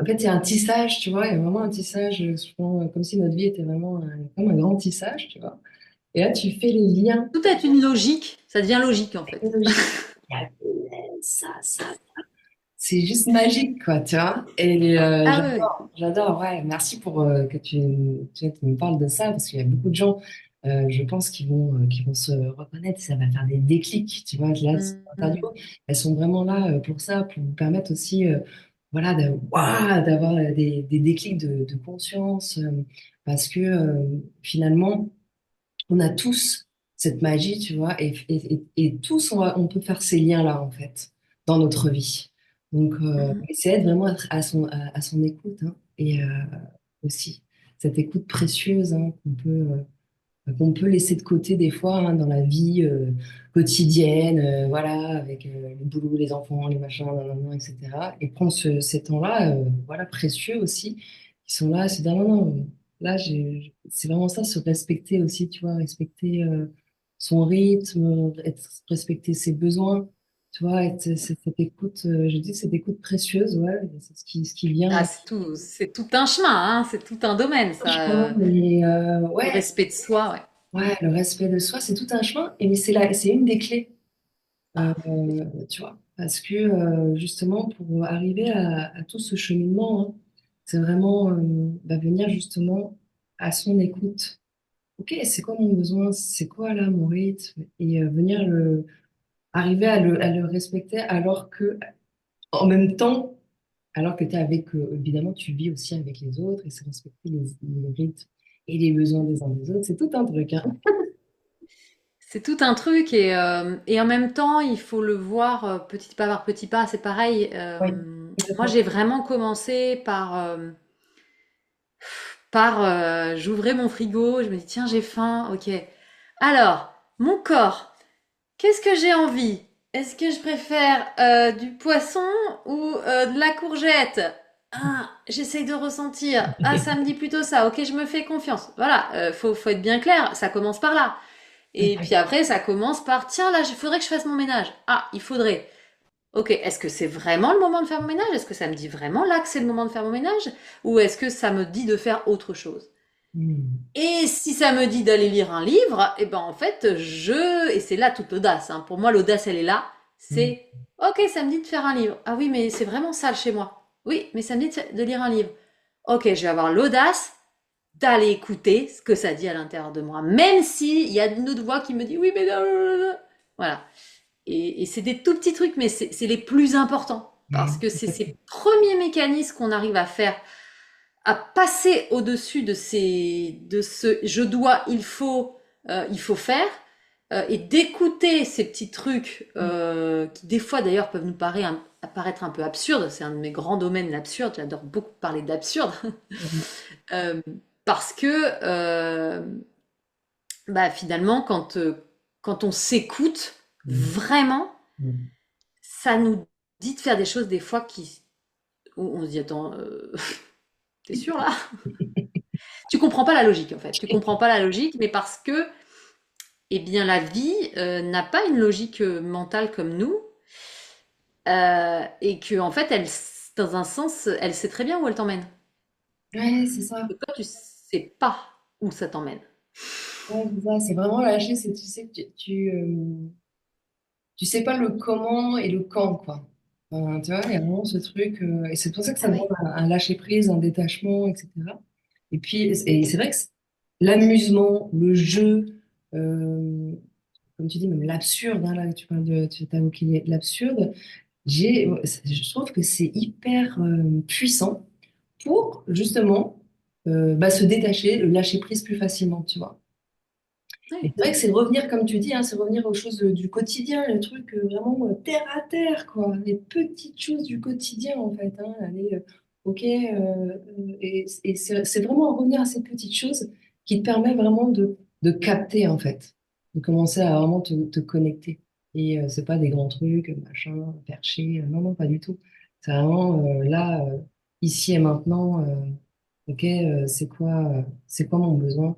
en fait, il y a un tissage, tu vois, il y a vraiment un tissage, souvent, comme si notre vie était vraiment comme un grand tissage, tu vois. Et là, tu fais les liens. Tout est une logique, ça devient logique en fait. Technologique. Il y a ça. C'est juste magique, quoi, tu vois. Et Ah ouais. j'adore, ouais. Merci pour que tu me parles de ça, parce qu'il y a beaucoup de gens, je pense, qui vont se reconnaître. Ça va faire des déclics, tu vois. Là, ces interviews, Mhm. elles sont vraiment là pour ça, pour vous permettre aussi, voilà, d'avoir des déclics de conscience, parce que finalement, on a tous cette magie, tu vois, et tous, on peut faire ces liens-là, en fait, dans notre vie. Donc, Mhm. essayer de vraiment être à son écoute, hein, et aussi cette écoute précieuse, hein, qu'on peut laisser de côté des fois, hein, dans la vie quotidienne, voilà, avec le boulot, les enfants, les machins, nanana, etc. Et prendre ces temps-là, voilà, précieux aussi, qui sont là, se dire non, non, là, c'est vraiment ça, se respecter aussi, tu vois, respecter son rythme, respecter ses besoins, tu vois, cette écoute, je dis cette écoute précieuse, ouais, c'est ce qui Ah, vient. c'est tout un chemin, hein, c'est tout un domaine, ça. Franchement, mais Le ouais, respect de soi, ouais. ouais, le respect de soi, c'est tout un chemin, et mais c'est une des clés, tu vois, parce que justement, pour arriver à tout ce cheminement, hein, c'est vraiment venir justement à son écoute. Ok, c'est quoi mon besoin? C'est quoi là mon rythme? Et venir arriver à le respecter alors que, en même temps, alors que tu es avec, évidemment, tu vis aussi avec les autres et c'est respecter les rythmes et les besoins des uns des autres. C'est tout un truc, hein. C'est tout un truc et en même temps, il faut le voir petit pas par petit pas. C'est pareil. Oui, Moi, exactement. j'ai vraiment commencé j'ouvrais mon frigo, je me dis tiens, j'ai faim, ok. Alors, mon corps, qu'est-ce que j'ai envie? Est-ce que je préfère du poisson ou de la courgette? Ah, j'essaye de ressentir. Ah, ça me dit plutôt ça. Ok, je me fais confiance. Voilà, faut être bien clair. Ça commence par là. Et puis après, ça commence par tiens, là, il faudrait que je fasse mon ménage. Ah, il faudrait. Ok, est-ce que c'est vraiment le moment de faire mon ménage? Est-ce que ça me dit vraiment là que c'est le moment de faire mon ménage? Ou est-ce que ça me dit de faire autre chose? Hmm. Et si ça me dit d'aller lire un livre, et ben en fait, et c'est là toute l'audace, hein. Pour moi, l'audace, elle est là. Hmm. C'est, ok, ça me dit de faire un livre. Ah oui, mais c'est vraiment sale chez moi. Oui, mais ça me dit de lire un livre. Ok, je vais avoir l'audace d'aller écouter ce que ça dit à l'intérieur de moi. Même si il y a une autre voix qui me dit oui, mais non, non, non, non. Voilà. Et c'est des tout petits trucs, mais c'est les plus importants. Parce que c'est ces premiers mécanismes qu'on arrive à faire, à passer au-dessus de ce je dois, il faut faire, et d'écouter ces petits trucs qui des fois d'ailleurs peuvent nous apparaître un peu absurdes. C'est un de mes grands domaines, l'absurde. J'adore beaucoup parler d'absurde. Euh, parce que bah, finalement, quand on s'écoute vraiment, ça nous dit de faire des choses des fois où on se dit attends, t'es sûr là? Tu comprends pas la logique en fait. Tu comprends pas la logique, mais parce que eh bien la vie n'a pas une logique mentale comme nous, et que en fait elle, dans un sens, elle sait très bien où elle t'emmène. Ouais, c'est ça. Et toi, tu sais pas où ça t'emmène. Ouais, c'est ça. C'est vraiment lâcher, c'est tu sais que tu sais pas le comment et le quand, quoi. Tu vois, il y a vraiment ce truc, et c'est pour ça que ça Ah demande ouais. un lâcher prise, un détachement, etc. Et puis, et c'est vrai que l'amusement, le jeu, euh, comme tu dis, même l'absurde, hein, là, tu parles tu as évoqué l'absurde, je trouve que c'est hyper puissant pour justement bah, se détacher, lâcher prise plus facilement, tu vois. Et Ouais. c'est vrai que c'est revenir, comme tu dis, hein, c'est revenir aux choses du quotidien, les trucs vraiment terre à terre, quoi. Les petites choses du quotidien, en fait. Hein. Aller, ok, et c'est vraiment revenir à ces petites choses qui te permettent vraiment de capter, en fait, de commencer à vraiment te connecter. Et c'est pas des grands trucs, machin, perché, non, non, pas du tout. C'est vraiment là, ici et maintenant, ok, c'est quoi mon besoin?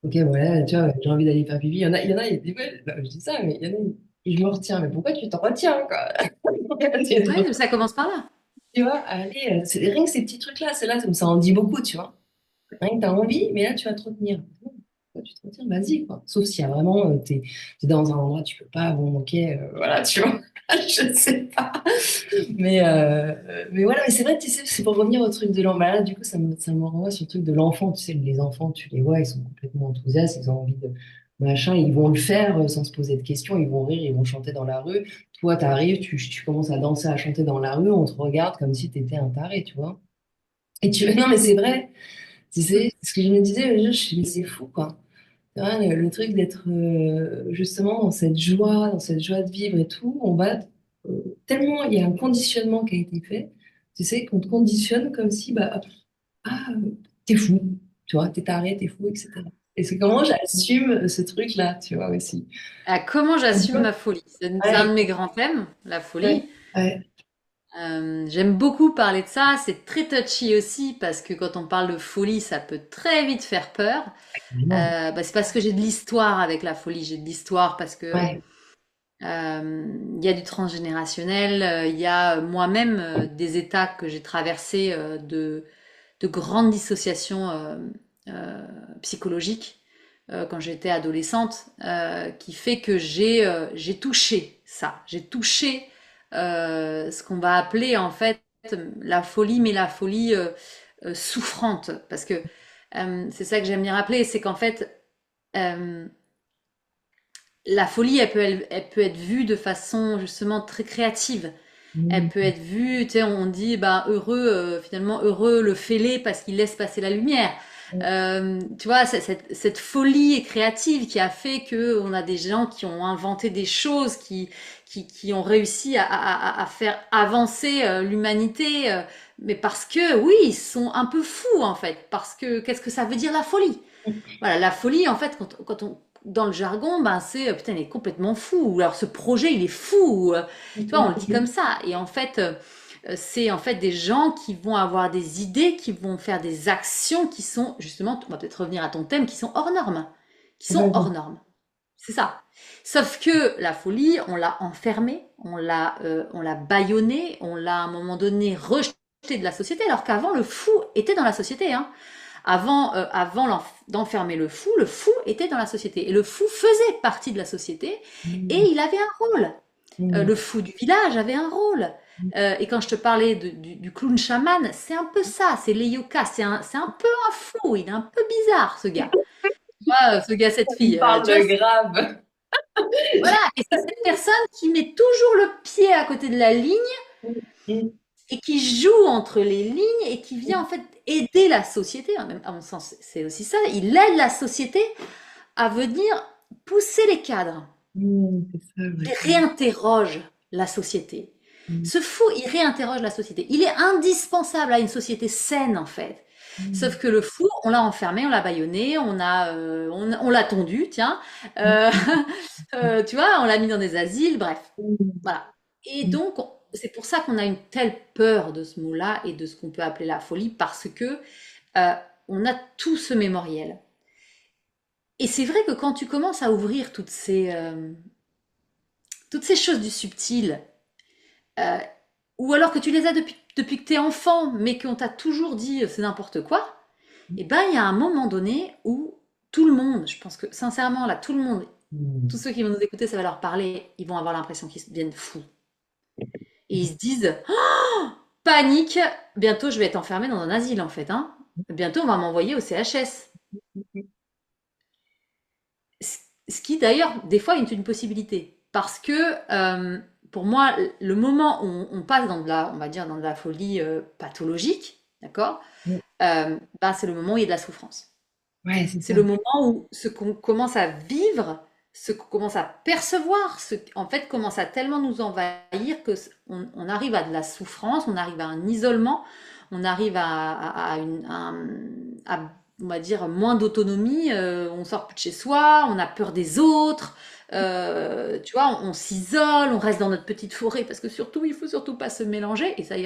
Ok, voilà, tu vois, j'ai envie d'aller faire pipi. Il y des fois, non, je dis ça, mais il y en a, je me retiens. Mais pourquoi tu t'en retiens, quoi? Ouais, mais ça commence par là. Tu vois, allez, rien que ces petits trucs-là, c'est là, ça en dit beaucoup, tu vois. Rien que t'as envie, mais là, tu vas te retenir. Pourquoi tu te retiens? Vas-y, quoi. Sauf s'il y a vraiment, t'es dans un endroit, tu peux pas, bon, ok, voilà, tu vois. Je sais pas. Mais voilà, mais c'est vrai, tu sais, c'est pour revenir au truc de l'enfant. Bah là, du coup, ça me renvoie sur le truc de l'enfant. Tu sais, les enfants, tu les vois, ils sont complètement enthousiastes, ils ont envie de machin, ils vont le faire sans se poser de questions, ils vont rire, ils vont chanter dans la rue. Toi, t'arrives, tu commences à danser, à chanter dans la rue, on te regarde comme si t'étais un taré, tu vois. Non, mais c'est vrai, tu sais, ce que je me disais, je suis, mais c'est fou, quoi. Tu vois, le truc d'être justement dans cette joie de vivre et tout, on va tellement, il y a un conditionnement qui a été fait, tu sais, qu'on te conditionne comme si, bah, ah, t'es fou, tu vois, t'es taré, t'es fou, etc. Et c'est comment j'assume ce truc-là, tu vois, aussi. Ah, comment j'assume ma folie? C'est un de Ouais, mes grands thèmes, la ouais, folie. ouais. J'aime beaucoup parler de ça. C'est très touchy aussi parce que quand on parle de folie, ça peut très vite faire peur. Vraiment. Bah, c'est parce que j'ai de l'histoire avec la folie. J'ai de l'histoire parce que Ouais. il y a du transgénérationnel. Il y a moi-même des états que j'ai traversés de grandes dissociations psychologiques quand j'étais adolescente, qui fait que j'ai touché ça. J'ai touché ce qu'on va appeler en fait la folie, mais la folie souffrante. Parce que c'est ça que j'aime bien rappeler, c'est qu'en fait, euh, la folie, elle peut être vue de façon justement très créative. Elle Mm. peut être vue, tu sais, on dit bah heureux, finalement heureux le fêlé parce qu'il laisse passer la lumière. Tu vois, cette folie créative qui a fait que on a des gens qui ont inventé des choses, qui ont réussi à faire avancer l'humanité, mais parce que oui, ils sont un peu fous en fait. Parce que qu'est-ce que ça veut dire la folie? Voilà, la folie, en fait, quand on, dans le jargon, ben c'est putain, il est complètement fou. Ou alors ce projet, il est fou. Tu vois, on le dit comme ça. Et en fait, c'est en fait des gens qui vont avoir des idées, qui vont faire des actions qui sont justement, on va peut-être revenir à ton thème, qui sont hors normes. Qui sont hors Complètement. normes. C'est ça. Sauf que la folie, on l'a enfermée, on l'a bâillonnée, on l'a à un moment donné rejetée de la société, alors qu'avant le fou était dans la société. Hein. Avant d'enfermer le fou était dans la société. Et le fou faisait partie de la société et Mm. il avait un rôle. Mm. Le fou du village avait un rôle. Et quand je te parlais du clown chaman, c'est un peu ça, c'est Leioka, c'est un peu un fou, il est un peu bizarre ce gars. Tu vois, ce gars, cette Il fille, parle tu vois, de grave. voilà, et c'est cette personne qui met toujours le pied à côté de la ligne et qui joue entre les lignes et qui vient en fait aider la société, hein, même à mon sens, c'est aussi ça, il aide la société à venir pousser les cadres. C'est ça, Il ouais. réinterroge la société. Ce fou, il réinterroge la société. Il est indispensable à une société saine, en fait. Sauf que le fou, on l'a enfermé, on l'a bâillonné, on l'a tondu, tiens. Euh, tu vois, on l'a mis dans des asiles, bref. Voilà. Et donc, c'est pour ça qu'on a une telle peur de ce mot-là et de ce qu'on peut appeler la folie, parce que euh, on a tout ce mémoriel. Et c'est vrai que quand tu commences à ouvrir toutes ces choses du subtil, euh, ou alors que tu les as depuis que tu es enfant, mais qu'on t'a toujours dit c'est n'importe quoi, et ben il y a un moment donné où tout le monde, je pense que sincèrement là, tout le monde, tous ceux qui vont nous écouter, ça va leur parler, ils vont avoir l'impression qu'ils deviennent fous. Et ils se disent, panique, bientôt je vais être enfermé dans un asile en fait, hein. Bientôt on va m'envoyer au CHS. Ce qui d'ailleurs, des fois, est une possibilité. Parce que pour moi, le moment où on passe dans de la, on va dire, dans de la folie pathologique, d'accord, ben, c'est le moment où il y a de la souffrance. Ouais, c'est C'est ça. le moment où ce qu'on commence à vivre, ce qu'on commence à percevoir, en fait, commence à tellement nous envahir que on arrive à de la souffrance, on arrive à un isolement, on arrive à, on va dire, moins d'autonomie, on sort plus de chez soi, on a peur des autres, tu vois, on s'isole, on reste dans notre petite forêt, parce que surtout, il faut surtout pas se mélanger, et ça,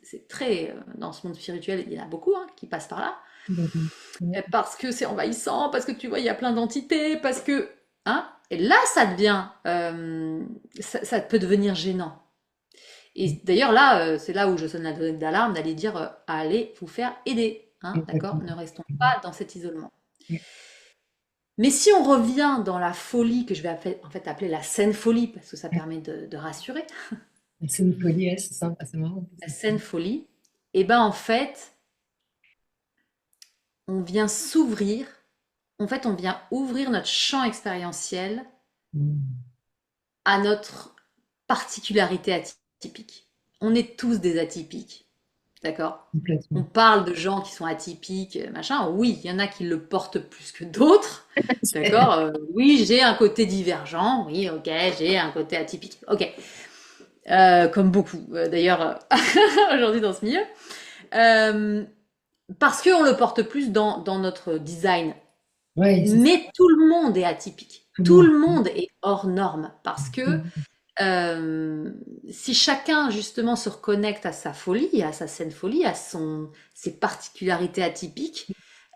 c'est très, dans ce monde spirituel, il y en a beaucoup hein, qui passent par là, Complètement. Ouais. parce que c'est envahissant, parce que tu vois, il y a plein d'entités, parce que... Hein, et là, ça peut devenir gênant. Et d'ailleurs, là, c'est là où je sonne la sonnette d'alarme d'aller dire, allez vous faire aider. Hein, d'accord? Exactement. Ne restons pas dans cet isolement. Mais si on revient dans la folie, que je vais en fait appeler la saine folie, parce que ça permet de rassurer, C'est une folie, ouais, c'est sympa, c'est marrant. la saine folie, et ben en fait, on vient s'ouvrir, en fait, on vient ouvrir notre champ expérientiel à notre particularité atypique. On est tous des atypiques, d'accord? On Complètement. parle de gens qui sont atypiques, machin. Oui, il y en a qui le portent plus que d'autres, d'accord? Oui, j'ai un côté divergent. Oui, ok, j'ai un côté atypique. Ok. Comme beaucoup, d'ailleurs, aujourd'hui dans ce milieu. Euh, Parce qu'on le porte plus dans notre design. Ouais, c'est ça. Mais tout le monde est atypique. Tout le Tout monde. le monde est hors norme parce que euh, si chacun justement se reconnecte à sa folie, à sa saine folie, ses particularités atypiques,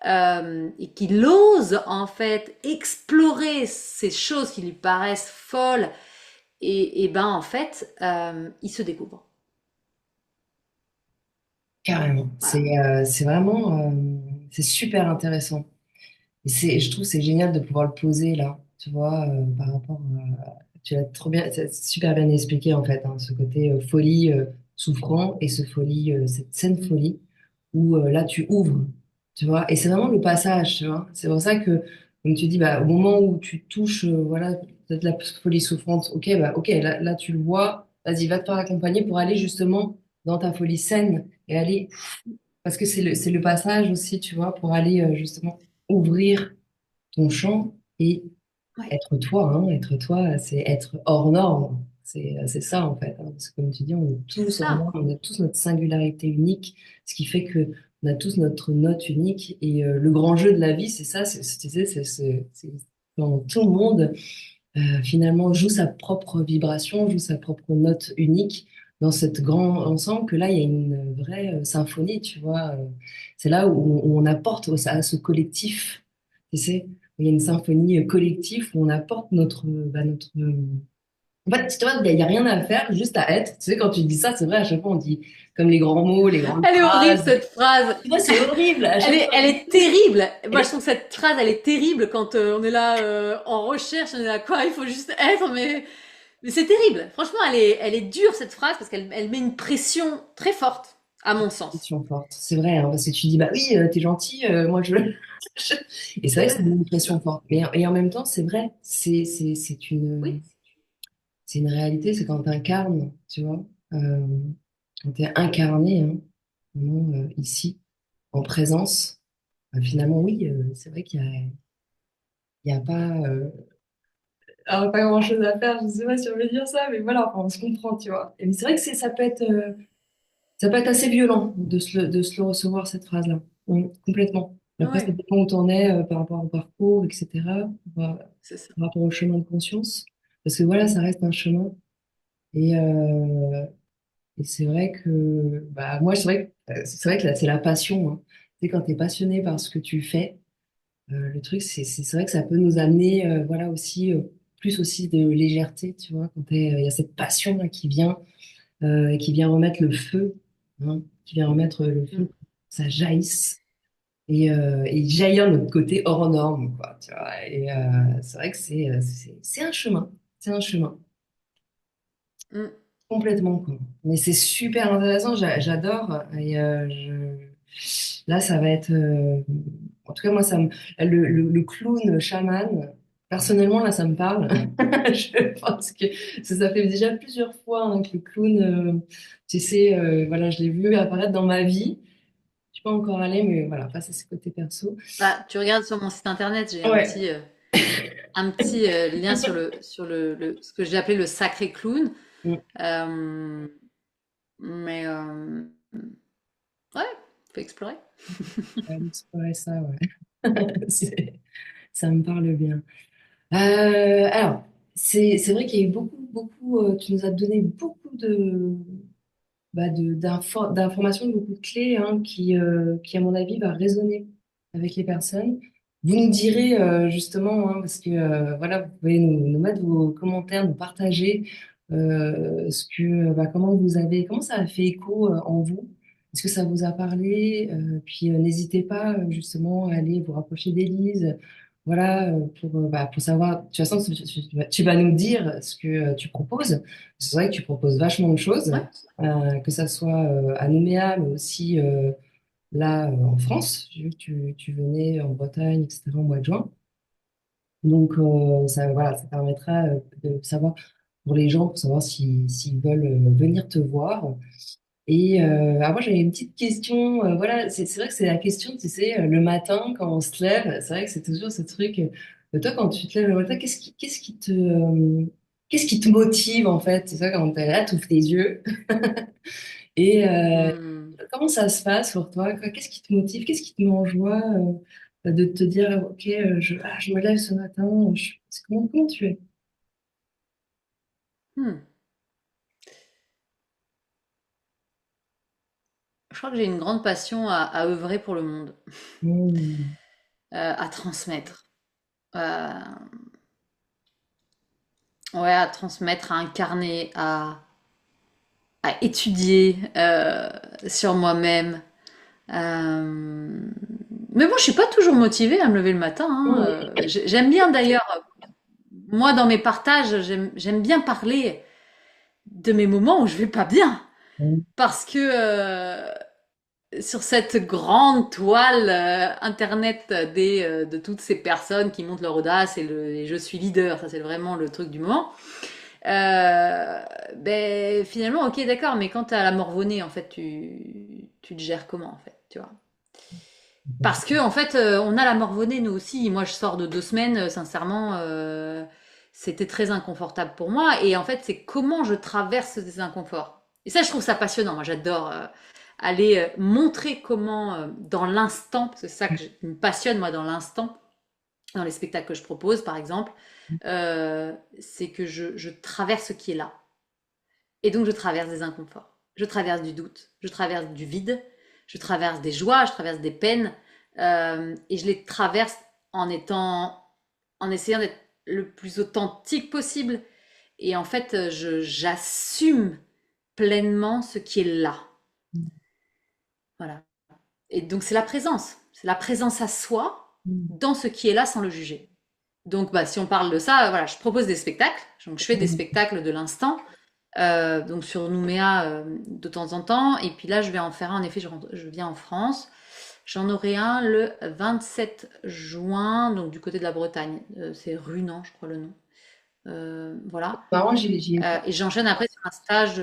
et qu'il ose en fait explorer ces choses qui lui paraissent folles, et ben en fait, il se découvre. Carrément. Voilà. C'est vraiment, c'est super intéressant. Et je trouve que c'est génial de pouvoir le poser là, tu vois, par rapport tu l'as trop bien, c'est super bien expliqué en fait, hein, ce côté folie souffrant et cette scène folie où là tu ouvres, tu vois, et c'est vraiment le passage, tu vois. C'est pour ça que, comme tu dis, bah, au moment où tu touches, voilà, peut-être la folie souffrante, ok, là tu le vois, vas-y, va te faire accompagner pour aller justement dans ta folie saine et aller, parce que c'est le passage aussi, tu vois, pour aller justement ouvrir ton champ et Ouais, être toi, hein, être toi, c'est être hors norme. C'est ça en fait, hein, parce que comme tu dis, on est c'est tous hors ça. norme, on a tous notre singularité unique, ce qui fait que on a tous notre note unique. Et le grand jeu de la vie, c'est ça, c'est quand tout le monde finalement joue sa propre vibration, joue sa propre note unique dans cet grand ensemble, que là, il y a une vraie symphonie, tu vois. C'est là où on apporte à ce collectif, tu sais. Il y a une symphonie collective où on apporte En fait, tu vois, il n'y a rien à faire, juste à être. Tu sais, quand tu dis ça, c'est vrai, à chaque fois, on dit comme les grands mots, les grandes Elle est horrible phrases. cette phrase. Tu vois, c'est horrible. À chaque fois, Elle est terrible. elle Moi, je est trouve que cette phrase, elle est terrible quand on est là en recherche. On est là, quoi, il faut juste être, mais Mais c'est terrible. Franchement, elle est dure cette phrase parce qu'elle met une pression très forte, à mon sens. Question forte. C'est vrai, hein, parce que tu dis, bah oui, t'es gentil, moi je... Et c'est vrai que c'est une pression forte. Mais, et en même temps, c'est vrai, Oui. c'est une réalité, c'est quand tu incarnes, tu vois, euh, quand tu es incarné, hein, vraiment, ici, en présence, finalement, oui, c'est vrai il y a pas, alors, pas grand-chose à faire, je sais pas si on veut dire ça, mais voilà, enfin, on se comprend, tu vois. Et c'est vrai que ça peut être assez violent de se le recevoir, cette phrase-là. Complètement. Après, ça Ouais, dépend où tu en es par rapport au parcours, etc., par, c'est ça. par rapport au chemin de conscience. Parce que voilà, ça reste un chemin. Et, euh, et c'est vrai que, bah, moi, c'est vrai que là, c'est la passion, hein. Tu sais, quand tu es passionné par ce que tu fais, le truc, c'est vrai que ça peut nous amener, voilà, aussi, plus aussi de légèreté, tu vois, quand il y a cette passion là, qui vient remettre le feu, hein, qui vient remettre le feu, Mm. que ça jaillisse et jaillir notre côté hors norme, quoi, tu vois. Et c'est vrai que c'est un chemin, c'est un chemin, Mm. complètement, quoi. Mais c'est super intéressant, j'adore. Et là, ça va être, en tout cas, moi, le clown chaman. Personnellement, là, ça me parle. Je pense que ça fait déjà plusieurs fois hein, que le clown, tu sais, voilà, je l'ai vu apparaître dans ma vie. Je suis pas encore allée, mais voilà, après, ça, c'est côté perso. Bah, tu regardes sur mon site internet, j'ai Ouais. un petit lien sur ce que j'ai appelé le sacré clown. Mm. Euh, mais ouais, faut explorer. Explorer ça, ouais. C'est- Ça me parle bien. Alors, c'est vrai qu'il y a eu beaucoup, tu nous as donné beaucoup d'informations, beaucoup de clés hein, qui, à mon avis, va résonner avec les personnes. Vous nous direz justement, hein, parce que voilà, vous pouvez nous mettre vos commentaires, nous partager comment ça a fait écho en vous. Est-ce que ça vous a parlé? Puis n'hésitez pas justement à aller vous rapprocher d'Élise. Voilà, pour savoir, de toute façon, tu vas nous dire ce que tu proposes. C'est vrai que tu proposes vachement de choses Ouais. que ça soit à Nouméa, mais aussi là en France. J'ai vu que tu venais en Bretagne, etc. au mois de juin. Donc ça, voilà, ça permettra de savoir pour les gens, pour savoir s'ils veulent venir te voir. Et alors moi j'avais une petite question. Voilà, c'est vrai que c'est la question, tu sais, le matin quand on se lève, c'est vrai que c'est toujours ce truc. Toi, quand tu te lèves le matin, qu'est-ce qui te motive en fait? C'est ça quand t'es là, tu ouvres tes yeux. Et Hmm. comment ça se passe pour toi? Qu'est-ce qui te motive? Qu'est-ce qui te met en joie de te dire, OK, je me lève ce matin, comment tu es? Hmm. Je crois que j'ai une grande passion à œuvrer pour le monde, Hmm. à transmettre. Euh, ouais, à transmettre, à incarner, à étudier sur moi-même. Euh, Mais bon, je suis pas toujours motivée à me lever le matin, hein. Hmm. J'aime bien d'ailleurs, moi dans mes partages, j'aime bien parler de mes moments où je vais pas bien. Hmm. Parce que sur cette grande toile internet de toutes ces personnes qui montent leur audace et je suis leader, ça c'est vraiment le truc du moment. Ben finalement, ok, d'accord, mais quand t'as la morvonnée, en fait, tu te gères comment, en fait, tu vois? Parce que en fait, on a la morvonnée nous aussi. Moi, je sors de 2 semaines, sincèrement, c'était très inconfortable pour moi. Et en fait, c'est comment je traverse ces inconforts. Et ça, je trouve ça passionnant. Moi, j'adore aller montrer comment, dans l'instant, parce que c'est ça qui me passionne, moi, dans l'instant, dans les spectacles que je propose, par exemple, c'est que je traverse ce qui est là. Et donc, je traverse des inconforts. Je traverse du doute, je traverse du vide, je traverse des joies, je traverse des peines, et je les traverse en essayant d'être le plus authentique possible. Et en fait, j'assume pleinement ce qui est là. Voilà. Et donc, c'est la présence à soi Hmm. dans ce qui est là sans le juger. Donc, bah, si on parle de ça, voilà, je propose des spectacles. Donc, je fais des spectacles de l'instant. Donc sur Nouméa de temps en temps. Et puis là, je vais en faire un. En effet, je viens en France. J'en aurai un le 27 juin, donc du côté de la Bretagne. C'est Runan, je crois le nom. Voilà. Marrant, j'y étais. Et j'enchaîne après sur un stage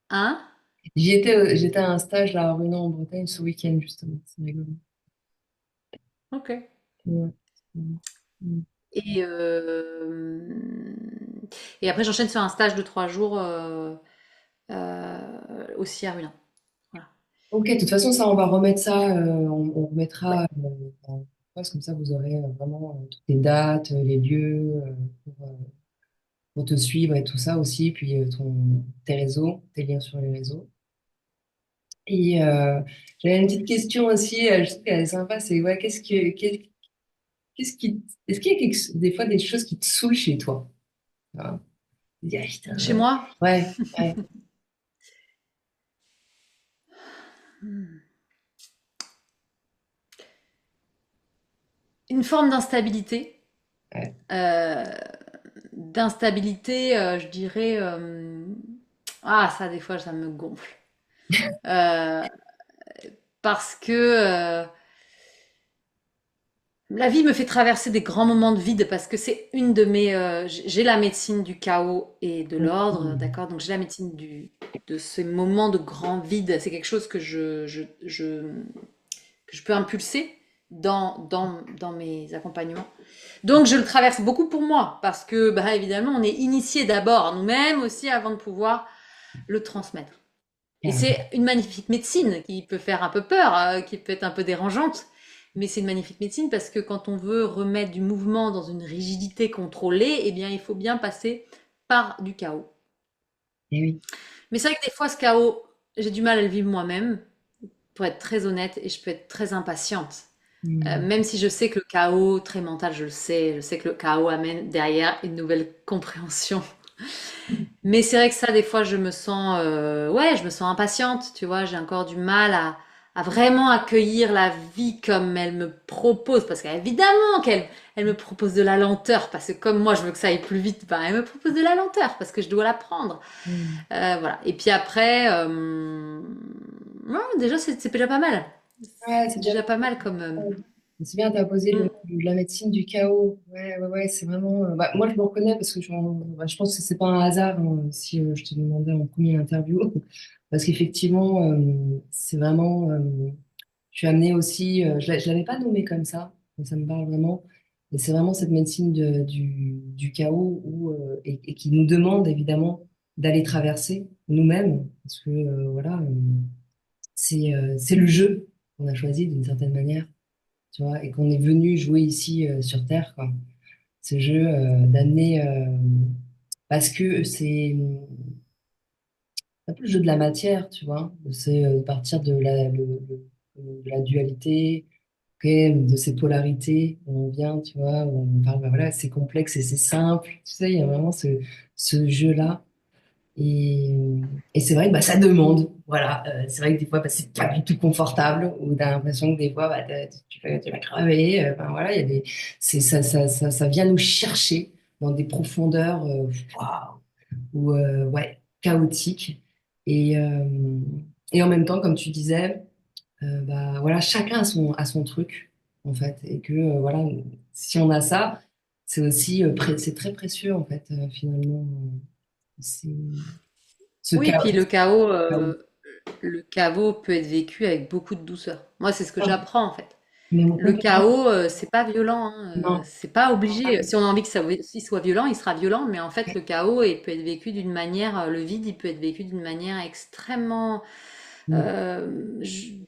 1. J'étais à un stage là à Renan en Bretagne ce week-end justement. C'est rigolo. Ok. Ouais. Mm. Et, et après, j'enchaîne sur un stage de 3 jours aussi à Runan. Voilà. Ok, de toute façon, ça, on va remettre ça, on remettra en post, comme ça vous aurez vraiment toutes les dates, les lieux pour te suivre et tout ça aussi, puis tes réseaux, tes liens sur les réseaux. Et j'avais une petite question aussi, je trouve qu'elle est sympa, c'est ouais, qu'est-ce qui, est-ce qu'il y a des fois des choses qui te saoulent chez toi? Voilà. Tu dis, ah, putain, Chez moi, ouais, ouais, une forme d'instabilité. ouais. Euh, d'instabilité, je dirais. Ah, ça, des fois, ça me gonfle. Euh, Parce que la vie me fait traverser des grands moments de vide, parce que c'est une de mes. J'ai la médecine du chaos et de l'ordre, Mm. d'accord? Donc, j'ai la médecine de ces moments de grand vide. C'est quelque chose que je peux impulser dans mes accompagnements. Donc je le traverse beaucoup pour moi, parce que bah, évidemment on est initié d'abord à nous-mêmes aussi avant de pouvoir le transmettre. Et c'est une magnifique médecine qui peut faire un peu peur, qui peut être un peu dérangeante, mais c'est une magnifique médecine parce que quand on veut remettre du mouvement dans une rigidité contrôlée, eh bien il faut bien passer par du chaos. Eh oui. Mais c'est vrai que des fois ce chaos, j'ai du mal à le vivre moi-même, pour être très honnête, et je peux être très impatiente. Mm. Même si je sais que le chaos, très mental, je sais que le chaos amène derrière une nouvelle compréhension. Mais c'est vrai que ça, des fois, ouais, je me sens impatiente, tu vois, j'ai encore du mal à vraiment accueillir la vie comme elle me propose, parce qu'évidemment elle me propose de la lenteur, parce que comme moi, je veux que ça aille plus vite, bah, elle me propose de la lenteur, parce que je dois la prendre. Mm. Voilà. Et puis après, ouais, déjà, c'est déjà pas mal. Ouais, c'est C'est déjà. déjà pas mal comme... C'est bien, t'as posé hmm. la médecine du chaos. Ouais, ouais, ouais, c'est vraiment. Bah, moi, je me reconnais parce que bah, je pense que c'est pas un hasard hein, si je te demandais en premier interview. Parce qu'effectivement, c'est vraiment. Je suis amenée aussi. Je l'avais pas nommé comme ça, mais ça me parle vraiment. Et c'est vraiment cette médecine du chaos et qui nous demande évidemment d'aller traverser nous-mêmes. Parce que voilà, c'est le jeu qu'on a choisi d'une certaine manière tu vois, et qu'on est venu jouer ici sur Terre, quoi. Ce jeu d'amener, parce que c'est un peu le jeu de la matière, tu vois, c'est partir de la dualité, ok, de ces polarités où on vient, tu vois, où on parle, bah voilà, c'est complexe et c'est simple, tu sais, il y a vraiment ce jeu-là. Et, et c'est vrai que bah, ça demande, voilà. C'est vrai que des fois, bah, c'est pas du tout confortable, ou t'as l'impression que des fois, bah, tu vas crever. Ben voilà, il y a ça vient nous chercher dans des profondeurs, waouh, ou ouais, chaotiques. Et, euh, et en même temps, comme tu disais, bah voilà, chacun a son truc, en fait, et que voilà, si on a ça, c'est aussi, c'est très précieux, en fait, finalement. C'est ce Oui, puis chaos. le chaos peut être vécu avec beaucoup de douceur. Moi, c'est ce que Ah, j'apprends en fait. mais Le complètement. chaos, c'est pas violent, hein, Non. c'est pas obligé. Si on a envie que il soit violent, il sera violent. Mais en fait, le chaos, il peut être vécu d'une manière, le vide, il peut être vécu d'une manière extrêmement euh, j-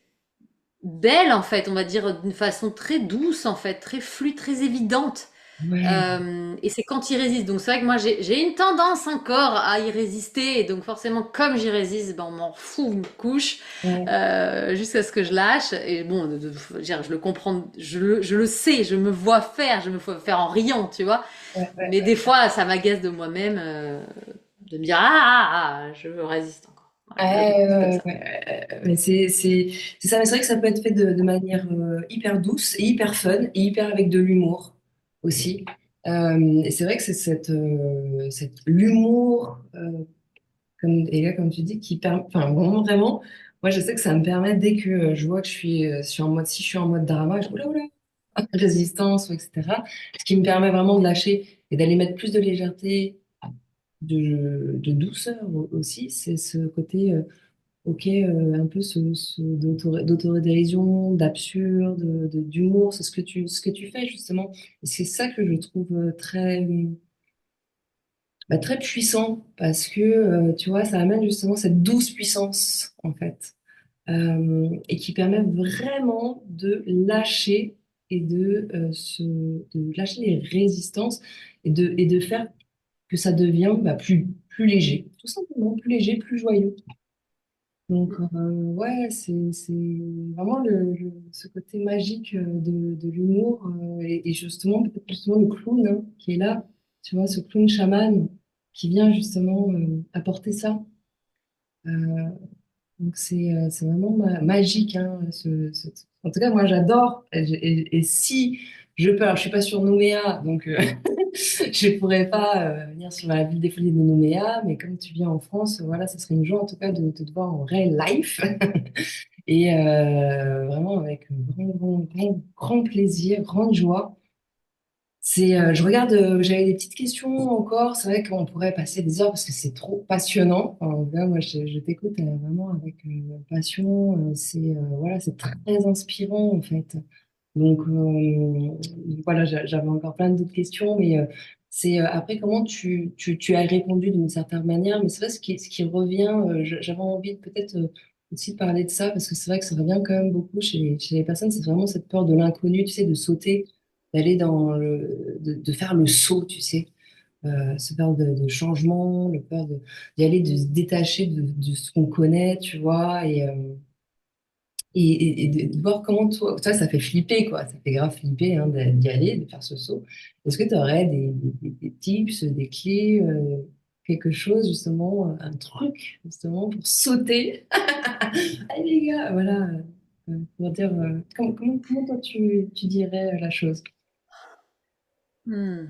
belle en fait. On va dire d'une façon très douce en fait, très fluide, très évidente. Ouais. Et c'est quand il résiste. Donc c'est vrai que moi j'ai une tendance encore à y résister. Et donc forcément, comme j'y résiste, ben, on m'en fout une couche Ouais. jusqu'à ce que je lâche. Et bon, je le comprends, je le sais, je me vois faire, je me vois faire en riant, tu vois. Ouais, ouais, Mais ouais. des fois, ça m'agace de moi-même de me dire je résiste encore. Voilà, c'est comme ça. Mais c'est ça, mais c'est vrai que ça peut être fait de manière hyper douce et hyper fun et hyper avec de l'humour. aussi. Et c'est vrai que c'est l'humour, comme, et là, comme tu dis, qui permet, enfin, vraiment, vraiment, moi, je sais que ça me permet, dès que je vois que je suis en mode, si je suis en mode drama, je oula, oula, résistance, ou etc. Ce qui me permet vraiment de lâcher et d'aller mettre plus de légèreté, de douceur aussi, c'est ce côté, ok, un peu d'autodérision, d'absurde, d'humour, c'est ce que tu fais justement. Et c'est ça que je trouve très puissant parce que, tu vois, ça amène justement cette douce puissance, en fait, et qui permet vraiment de lâcher et de lâcher les résistances et de faire que ça devient plus léger, tout simplement, plus léger, plus joyeux. Donc, ouais, c'est vraiment ce côté magique de l'humour et justement, peut-être justement le clown hein, qui est là, tu vois, ce clown chaman qui vient justement apporter ça. Euh, donc, c'est vraiment magique. Hein, En tout cas, moi, j'adore. Et si je peux, alors je suis pas sur Nouméa, donc je pourrais pas venir sur la ville des Folies de Nouméa, mais comme tu viens en France, voilà, ça serait une joie en tout cas de te voir en réel life. Et vraiment avec grand, grand, grand, grand plaisir, grande joie. Je regarde, j'avais des petites questions encore. C'est vrai qu'on pourrait passer des heures parce que c'est trop passionnant. Enfin, en tout cas, moi, je t'écoute vraiment avec passion. Voilà, c'est très inspirant en fait. Donc voilà, j'avais encore plein d'autres questions, mais après comment tu as répondu d'une certaine manière. Mais c'est vrai ce qui revient. J'avais envie de peut-être aussi parler de ça parce que c'est vrai que ça revient quand même beaucoup chez les personnes. C'est vraiment cette peur de l'inconnu, tu sais, de sauter d'aller de faire le saut, tu sais, ce peur de changement, le peur d'y aller, de se détacher de ce qu'on connaît, tu vois, et de voir comment toi, ça fait flipper, quoi, ça fait grave flipper hein, d'y aller, de faire ce saut. Est-ce que tu aurais des tips, des clés, quelque chose, justement, un truc, justement, pour sauter? Allez, les gars, voilà, pour dire, comment toi tu dirais la chose? Hmm.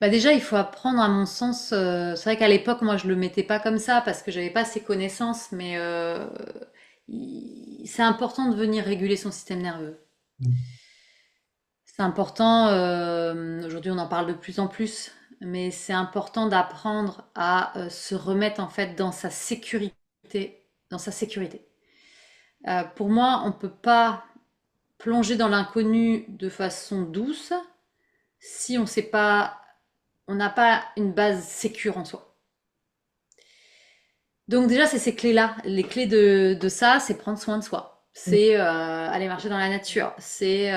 Bah déjà, il faut apprendre, à mon sens. C'est vrai qu'à l'époque, moi, je le mettais pas comme ça parce que j'avais pas ces connaissances, mais c'est important de venir réguler son système nerveux. C'est important. Aujourd'hui, on en parle de plus en plus, mais c'est important d'apprendre à se remettre en fait dans sa sécurité. Pour moi, on peut pas plonger dans l'inconnu de façon douce si on n'a pas une base sécure en soi. Donc déjà, c'est ces clés-là. Les clés de ça, c'est prendre soin de soi. C'est aller marcher dans la nature. C'est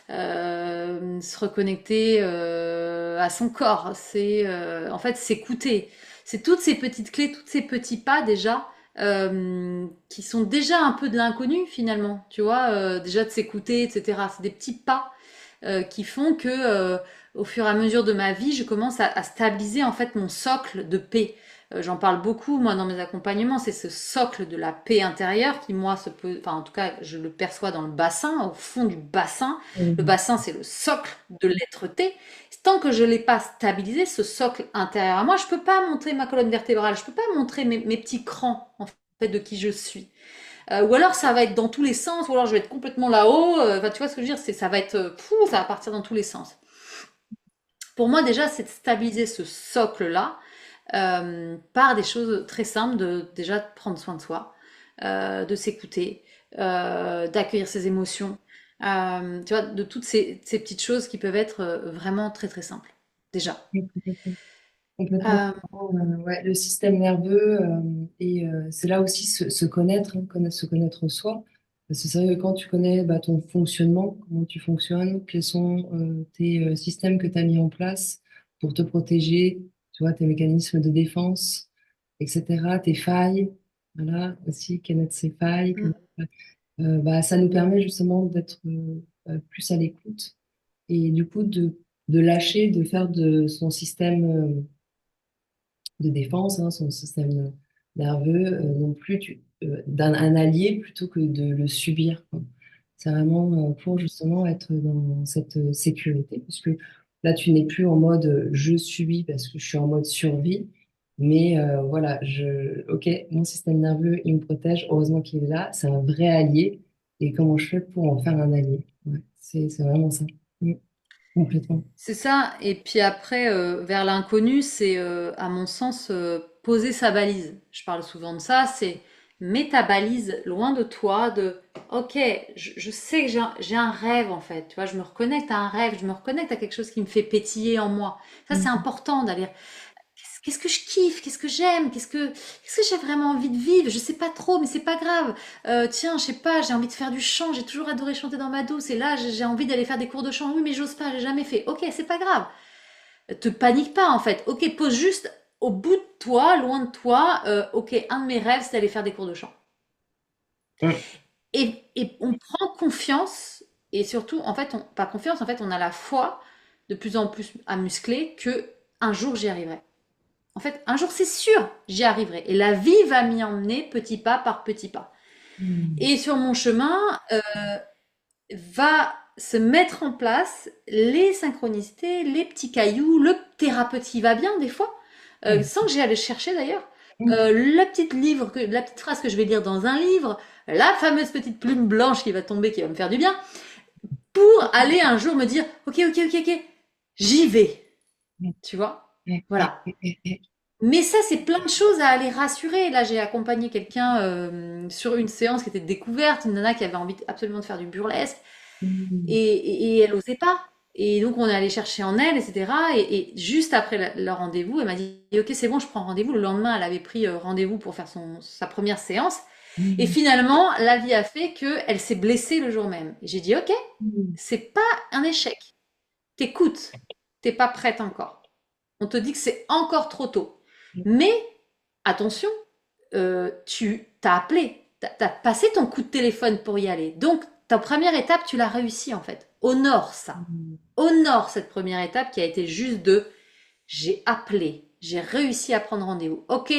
se reconnecter à son corps. C'est en fait s'écouter. C'est toutes ces petites clés, tous ces petits pas déjà qui sont déjà un peu de l'inconnu finalement. Tu vois, déjà de s'écouter, etc. C'est des petits pas qui font que au fur et à mesure de ma vie, je commence à stabiliser en fait mon socle de paix. J'en parle beaucoup, moi, dans mes accompagnements, c'est ce socle de la paix intérieure qui, moi, enfin, en tout cas, je le perçois dans le bassin, au fond du bassin. Le Mhm. bassin, c'est le socle de l'être-té. Tant que je ne l'ai pas stabilisé, ce socle intérieur à moi, je ne peux pas montrer ma colonne vertébrale, je ne peux pas montrer mes petits crans, en fait, de qui je suis. Ou alors ça va être dans tous les sens, ou alors je vais être complètement là-haut. Enfin, tu vois ce que je veux dire, ça va être, ça va partir dans tous les sens. Pour moi, déjà, c'est de stabiliser ce socle-là par des choses très simples, de déjà prendre soin de soi, de s'écouter, d'accueillir ses émotions, tu vois, de toutes ces petites choses qui peuvent être vraiment très très simples, déjà. Complètement. Complètement. Euh, Ouais, le système nerveux, et c'est là aussi se connaître, hein, se connaître soi. Parce que c'est vrai que quand tu connais ton fonctionnement, comment tu fonctionnes, quels sont tes systèmes que tu as mis en place pour te protéger, tu vois, tes mécanismes de défense, etc., tes failles, voilà, aussi connaître ses failles, ça nous permet justement d'être plus à l'écoute et du coup de lâcher, de faire de son système de défense, hein, son système nerveux, non plus d'un un allié plutôt que de le subir, quoi. C'est vraiment pour justement être dans cette sécurité, puisque là, tu n'es plus en mode je subis parce que je suis en mode survie, mais voilà, ok, mon système nerveux, il me protège, heureusement qu'il est là, c'est un vrai allié, et comment je fais pour en faire un allié? Ouais, c'est vraiment ça. Mm, complètement. C'est ça. Et puis après, vers l'inconnu, c'est, à mon sens, poser sa balise. Je parle souvent de ça. C'est mets ta balise loin de toi. Ok, je sais que j'ai un rêve en fait. Tu vois, je me reconnecte à un rêve. Je me reconnecte à quelque chose qui me fait pétiller en moi. Ça, c'est Mm, important d'aller. Qu'est-ce que je kiffe? Qu'est-ce que j'aime? Qu'est-ce que j'ai vraiment envie de vivre? Je sais pas trop, mais c'est pas grave. Tiens, je sais pas, j'ai envie de faire du chant. J'ai toujours adoré chanter dans ma douce. Et là, j'ai envie d'aller faire des cours de chant. Oui, mais j'ose pas, j'ai jamais fait. Ok, c'est pas grave. Te panique pas en fait. Ok, pose juste au bout de toi, loin de toi. Ok, un de mes rêves, c'est d'aller faire des cours de chant. mm, Et on prend confiance. Et surtout, en fait, pas confiance, en fait, on a la foi de plus en plus à muscler que un jour j'y arriverai. En fait, un jour, c'est sûr, j'y arriverai. Et la vie va m'y emmener petit pas par petit pas. mm, Et sur mon chemin, va se mettre en place les synchronicités, les petits cailloux, le thérapeute qui va bien des fois, mm, sans que j'aille aller chercher d'ailleurs. mm, La petite phrase que je vais lire dans un livre, la fameuse petite plume blanche qui va tomber, qui va me faire du bien, pour aller un jour me dire, ok, j'y vais, mm, tu vois. mm, Voilà. mm, Mais ça, c'est plein de choses à aller rassurer. Là, j'ai accompagné quelqu'un sur une séance qui était de découverte, une nana qui avait envie absolument de faire du burlesque, mm, et elle osait pas. Et donc, on est allé chercher en elle, etc. Et juste après le rendez-vous, elle m'a dit, ok, c'est bon, je prends rendez-vous. Le lendemain, elle avait pris rendez-vous pour faire sa première séance. Et mm, finalement, la vie a fait qu'elle s'est blessée le jour même. Et j'ai dit, ok, mm, c'est pas un échec. T'écoutes, t'es pas prête encore. On te dit que c'est encore trop tôt. mm, Mais attention, tu t'as appelé, t'as passé ton coup de téléphone pour y aller. Donc, ta première étape, tu l'as réussi en fait. Honore ça. mm. Honore cette première étape qui a été juste de j'ai appelé, j'ai réussi à prendre rendez-vous. Ok,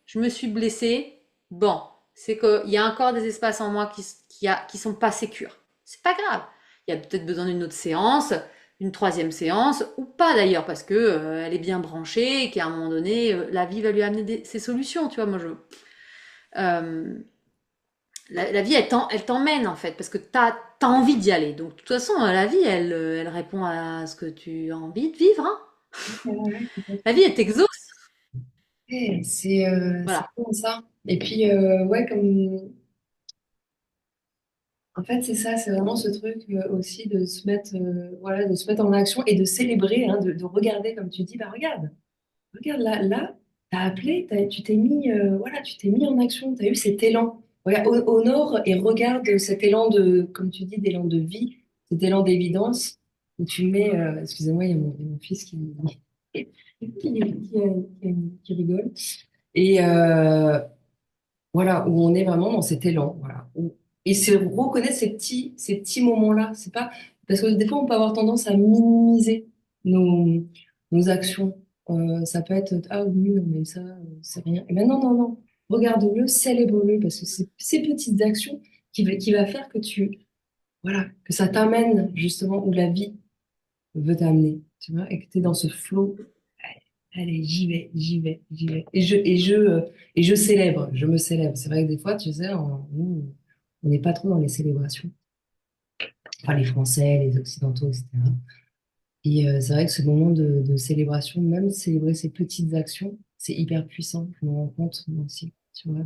je me suis blessée. Bon, c'est qu'il y a encore des espaces en moi qui sont pas sécures. C'est pas grave. Il y a peut-être besoin d'une autre séance, une troisième séance, ou pas d'ailleurs, parce que elle est bien branchée et qu'à un moment donné, la vie va lui amener ses solutions. Tu vois, euh, la vie, elle t'emmène en fait, parce que t'as envie d'y aller. Donc, de toute façon, la vie, elle répond à ce que tu as envie de vivre, hein. Ouais, ouais, La complètement. vie, elle t'exauce. C'est Voilà. comme ça. Et puis, ouais, comme. En fait, c'est ça, c'est vraiment ce truc aussi de se mettre, voilà, de se mettre en action et de célébrer, hein, de regarder, comme tu dis, bah regarde là, t'as appelé, tu t'es mis, voilà, tu t'es mis en action, t'as eu cet élan. Regarde, honore et regarde cet élan de, comme tu dis, d'élan de vie, cet élan d'évidence où tu mets, excusez-moi, il y a mon fils qui rigole. Et voilà, où on est vraiment dans cet élan, voilà. Et c'est reconnaître ces petits moments-là. C'est pas parce que des fois on peut avoir tendance à minimiser nos, nos actions. Ça peut être ah oui, non mais ça c'est rien. Et ben non. Regarde-le, célèbre-le parce que c'est ces petites actions qui va faire que voilà, que ça t'amène justement où la vie veut t'amener, tu vois, et que tu es dans ce flot. Allez, j'y vais. Et je célèbre, je me célèbre. C'est vrai que des fois, tu sais, on n'est pas trop dans les célébrations. Enfin, les Français, les Occidentaux, etc. Et c'est vrai que ce moment de célébration, même célébrer ces petites actions, c'est hyper puissant. Je me rends compte moi aussi, tu vois,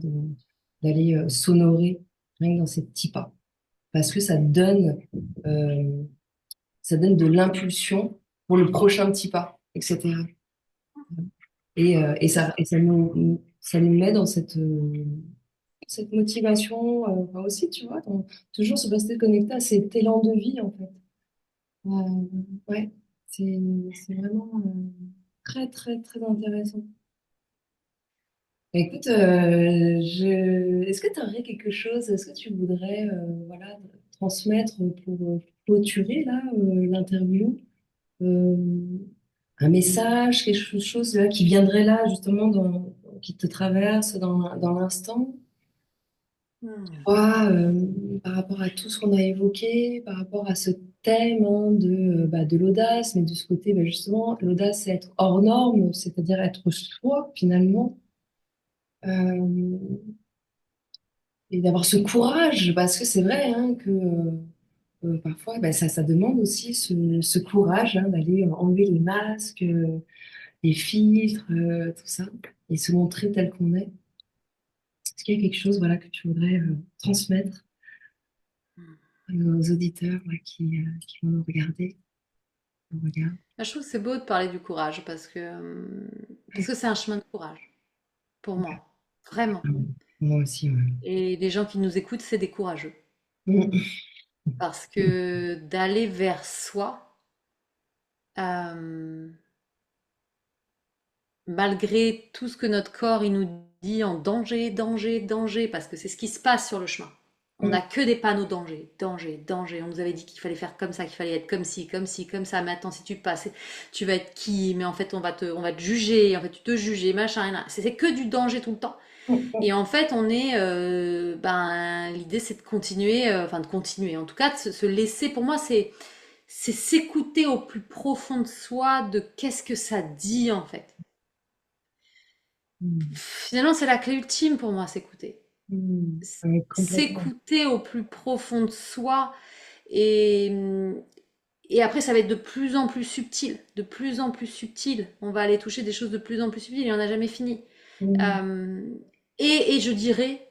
d'aller s'honorer rien que dans ces petits pas. Parce que euh, ça donne de l'impulsion pour le prochain petit pas, etc. Ça nous met dans cette motivation, enfin aussi, tu vois, toujours se rester connecté à cet élan de vie, en fait. Ouais, c'est vraiment très, très intéressant. Écoute, est-ce que tu aurais quelque chose, est-ce que tu voudrais voilà, transmettre pour clôturer là, l'interview? Euh, un message, quelque chose là, qui viendrait là, justement, qui te traverse dans l'instant. Hmm. Toi, par rapport à tout ce qu'on a évoqué, par rapport à ce thème hein, de l'audace, mais de ce côté, bah, justement, l'audace, c'est être hors norme, c'est-à-dire être soi, finalement, euh, et d'avoir ce courage, parce que c'est vrai hein, que parfois, bah, ça demande aussi ce courage hein, d'aller enlever les masques, les filtres, tout ça, et se montrer tel qu'on est. Est-ce qu'il y a quelque chose voilà, que tu voudrais transmettre à nos auditeurs là, qui vont nous regarder, nous regardent? Ah, je trouve que c'est beau de parler du courage parce que c'est un chemin de courage pour moi, vraiment. Moi aussi, ouais. Et les gens qui nous écoutent, c'est des courageux. Mm. Parce que d'aller vers soi, euh, malgré tout ce que notre corps il nous dit en danger, danger, danger, parce que c'est ce qui se passe sur le chemin. On Mm. n'a que des panneaux danger, danger, danger. On nous avait dit qu'il fallait faire comme ça, qu'il fallait être comme ci, comme ci, comme ça. Maintenant, si tu passes, tu vas être qui? Mais en fait, on va te juger. En fait, tu te juges, et machin. C'est que du danger tout le temps. Mm. Et en fait, l'idée, c'est de continuer, enfin de continuer. En tout cas, de se laisser. Pour moi, c'est s'écouter au plus profond de soi, de qu'est-ce que ça dit en fait. Mm. Finalement, c'est la clé ultime pour moi, s'écouter. Mm. Ouais, complètement. S'écouter au plus profond de soi et, et après, ça va être de plus en plus subtil, de plus en plus subtil. On va aller toucher des choses de plus en plus subtiles et on n'a jamais fini. Mm. Euh, et je dirais,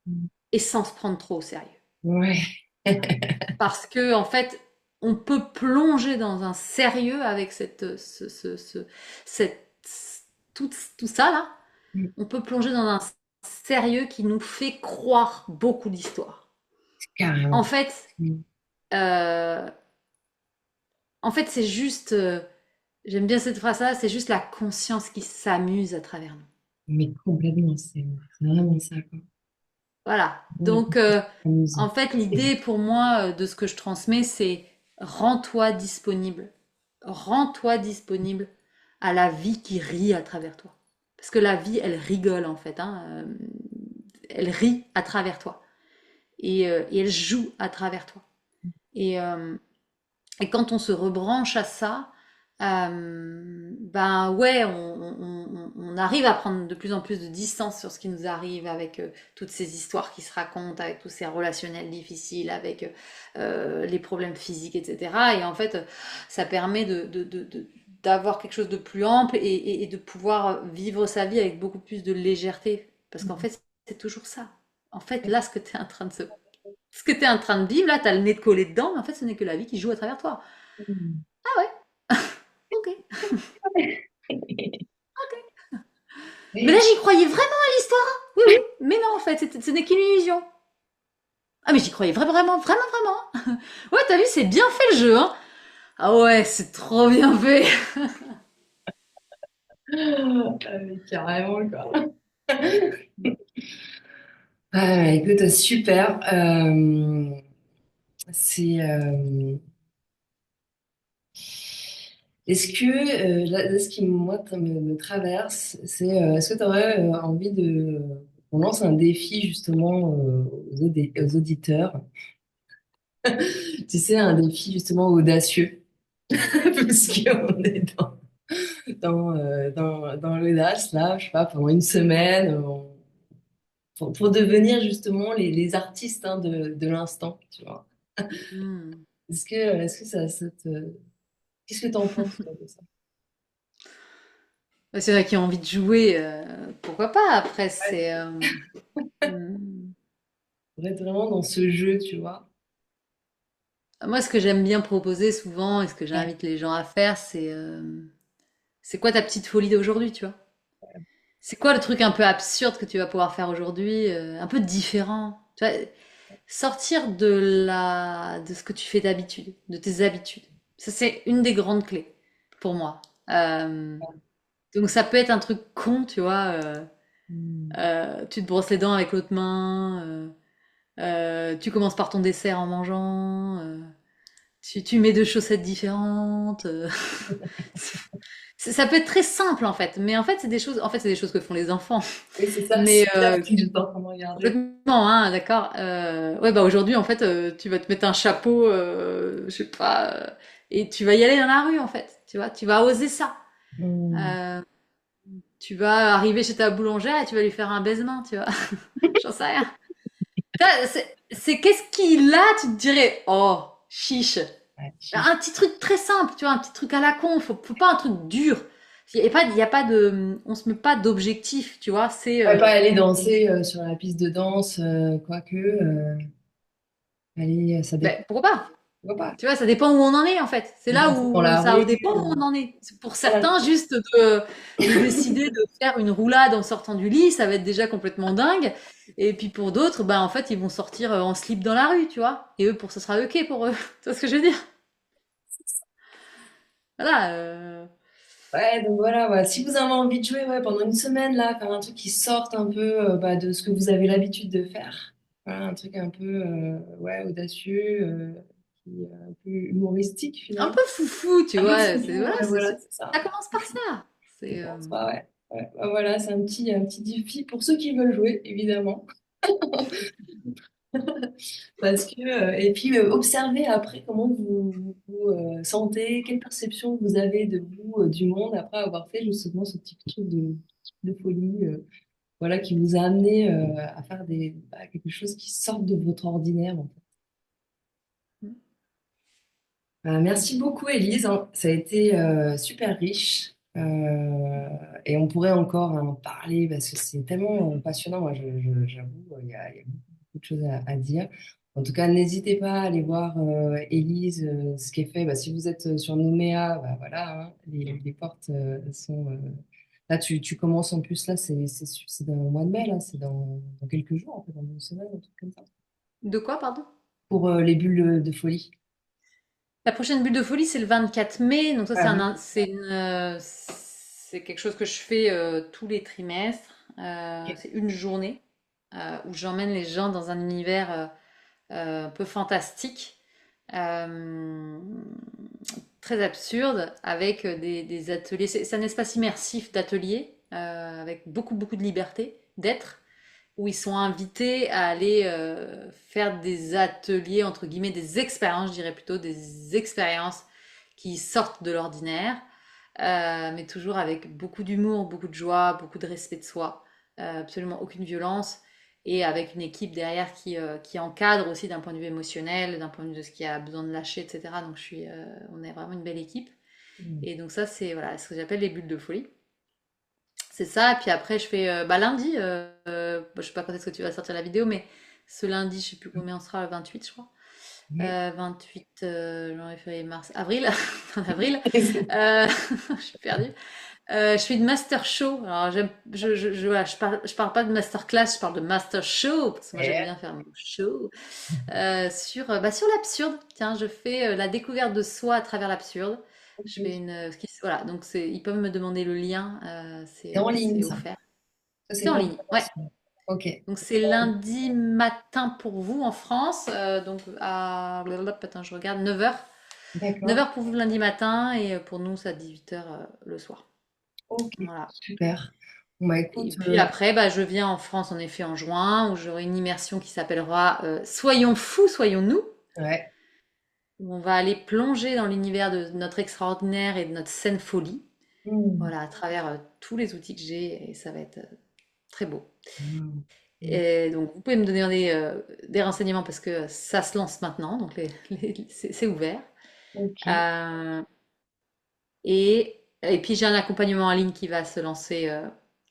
Mm. et sans se prendre trop au sérieux. Ouais. Parce que, en fait, on peut plonger dans un sérieux avec cette, tout ça là. Mm. On peut plonger dans un sérieux qui nous fait croire beaucoup d'histoires. En Carrément. fait, Mm. euh, c'est juste, j'aime bien cette phrase-là, c'est juste la conscience qui s'amuse à travers nous. Mais complètement, c'est vraiment ça, quoi. Voilà. Mm. Donc, Amusant. en fait, l'idée pour moi de ce que je transmets, c'est rends-toi disponible. Rends-toi disponible à la vie qui rit à travers toi. Parce que la vie, elle rigole en fait, hein. Elle rit à travers toi. Et elle joue à travers toi. Et, euh, et quand on se rebranche à ça, ben ouais, on arrive à prendre de plus en plus de distance sur ce qui nous arrive avec toutes ces histoires qui se racontent, avec tous ces relationnels difficiles, avec les problèmes physiques, etc. Et en fait, ça permet d'avoir quelque chose de plus ample et de pouvoir vivre sa vie avec beaucoup plus de légèreté. Parce qu'en fait, c'est toujours ça. En fait, là, ce que tu es en train de vivre, là, tu as le nez de collé dedans, mais en fait, ce n'est que la vie qui joue à travers toi. Mm. Ah ouais, ok. Mais là, Ouais. j'y croyais vraiment à l'histoire. Oui, oui. Mais non, en fait, ce n'est qu'une illusion. Ah, mais j'y croyais vraiment, vraiment, vraiment, vraiment. Ouais, t'as vu, c'est bien fait le jeu, hein. Ah ouais, c'est trop bien fait. Mais carrément, quoi. Ah, écoute, super. C'est, est-ce que, là, ce qui, moi, me traverse, c'est, est-ce que tu aurais envie on lance un défi, justement, aux auditeurs, tu sais, un défi, justement, audacieux, parce qu'on est dans l'audace, là, je sais pas, pendant une semaine, pour devenir, justement, les artistes hein, de l'instant, tu vois. Hmm. Est-ce que ça te... Qu'est-ce que tu en penses, toi, de ça? Bah, c'est vrai qu'il a envie de jouer, pourquoi pas. Après, Ouais. c'est. Hmm. Pour être vraiment dans ce jeu, tu vois. Moi, ce que j'aime bien proposer souvent et ce que Ouais. j'invite les gens à faire, c'est quoi ta petite folie d'aujourd'hui, tu vois? C'est quoi le truc un peu absurde que tu vas pouvoir faire aujourd'hui, un peu différent? Tu vois, sortir de ce que tu fais d'habitude, de tes habitudes. Ça, c'est une des grandes clés pour moi. Donc, ça peut être un truc con, tu vois. Mm. Tu te brosses les dents avec l'autre main. Tu commences par ton dessert en mangeant. Si tu mets deux chaussettes différentes, ça peut être très simple en fait, mais en fait, c'est des choses que font les enfants. Oui, c'est ça, Mais c'est l'article que j'étais en train de regarder. complètement, hein, d'accord. Ouais, bah aujourd'hui, en fait, tu vas te mettre un chapeau, je sais pas, et tu vas y aller dans la rue, en fait. Tu vois, tu vas oser ça. Hmm. Euh, Tu vas arriver chez ta boulangère et tu vas lui faire un baisement, tu vois. J'en sais rien. C'est qu'est-ce qu'il a, tu te dirais, oh, chiche. Ouais, chiche. Un petit truc très simple, tu vois, un petit truc à la con, faut pas un truc dur. Il y a pas de, on se met pas d'objectif, tu vois, c'est, Ouais, pas aller danser sur la piste de danse, quoique, allez, ça ben, dépend. pourquoi pas? Pourquoi pas? Tu vois, ça dépend où on en est en fait. C'est là Danser dans où la ça rue. dépend où on en est. Pour Voilà. certains, juste de décider de faire une roulade en sortant du lit, ça va être déjà complètement dingue. Et puis pour d'autres, ben en fait, ils vont sortir en slip dans la rue, tu vois. Et eux, pour ce sera ok pour eux. Tu vois ce que je veux dire? Voilà. Ouais, donc voilà, ouais. Si vous avez envie de jouer ouais, pendant une semaine, là, faire un truc qui sorte un peu bah, de ce que vous avez l'habitude de faire. Voilà, un truc un peu ouais, audacieux, qui est un peu humoristique Un finalement. peu foufou, tu Un peu vois. C'est foufou, voilà, ouais, voilà, c'est ça ça. commence par ça. Je C'est pense pas, ouais. Ouais, bah, voilà, c'est un petit défi pour ceux qui veulent jouer, évidemment. Parce que, et puis, observez après comment vous sentez, quelle perception vous avez de vous, du monde, après avoir fait justement ce petit truc de folie, voilà, qui vous a amené à faire bah, quelque chose qui sorte de votre ordinaire, en fait. Merci beaucoup, Élise, hein. Ça a été super riche. Et on pourrait encore en parler parce que c'est tellement passionnant. Moi, j'avoue, il y a beaucoup de choses à dire. En tout cas, n'hésitez pas à aller voir Élise, ce qu'elle fait. Bah, si vous êtes sur Nouméa, bah, voilà, hein, les portes sont. Là, tu commences en plus, là, c'est dans le mois de mai, là, c'est dans quelques jours, en fait, dans une semaine, un truc comme ça. de quoi, pardon? Pour les bulles de folie. La prochaine bulle de folie, c'est le 24 mai. Donc ça, Ah oui. c'est quelque chose que je fais tous les trimestres. Ok. C'est une journée où j'emmène les gens dans un univers un peu fantastique, euh, très absurde, avec des ateliers. C'est un espace immersif d'ateliers avec beaucoup, beaucoup de liberté d'être, où ils sont invités à aller faire des ateliers, entre guillemets, des expériences, je dirais plutôt, des expériences qui sortent de l'ordinaire, mais toujours avec beaucoup d'humour, beaucoup de joie, beaucoup de respect de soi, absolument aucune violence, et avec une équipe derrière qui encadre aussi d'un point de vue émotionnel, d'un point de vue de ce qui a besoin de lâcher, etc. Donc on est vraiment une belle équipe. Mm. Et donc ça, c'est voilà, ce que j'appelle les bulles de folie. C'est ça, et puis après je fais bah, lundi, je sais pas quand est-ce que tu vas sortir la vidéo, mais ce lundi, je sais plus combien on sera, le 28 je crois. Ouais. 28 janvier, février, mars, avril, en avril, euh, je suis perdue. Je fais une master show. Alors voilà, je parle pas de master class, je parle de master show parce que moi j'aime Yeah. bien faire mon show sur l'absurde. Tiens, je fais la découverte de soi à travers l'absurde. Je fais Ok. voilà, donc ils peuvent me demander le lien, C'est en ligne, c'est ça. offert. Ça, c'est C'est en pour ligne, ouais. l'information. Ok. Donc c'est lundi matin pour vous en France, donc à blablabla, attends, je regarde 9h. Neuf D'accord. heures pour vous lundi matin et pour nous c'est à 18h le soir. Ok. Voilà. Super. Bon, bah Et écoute, puis après, bah, je viens en France en effet en juin où j'aurai une immersion qui s'appellera Soyons fous, soyons-nous, ouais. où on va aller plonger dans l'univers de notre extraordinaire et de notre saine folie, Mm. voilà, à travers tous les outils que j'ai et ça va être très beau. Mm. Mm. Et donc vous pouvez me donner des renseignements parce que ça se lance maintenant, donc c'est ouvert. Ok. Euh, et puis j'ai un accompagnement en ligne qui va se lancer,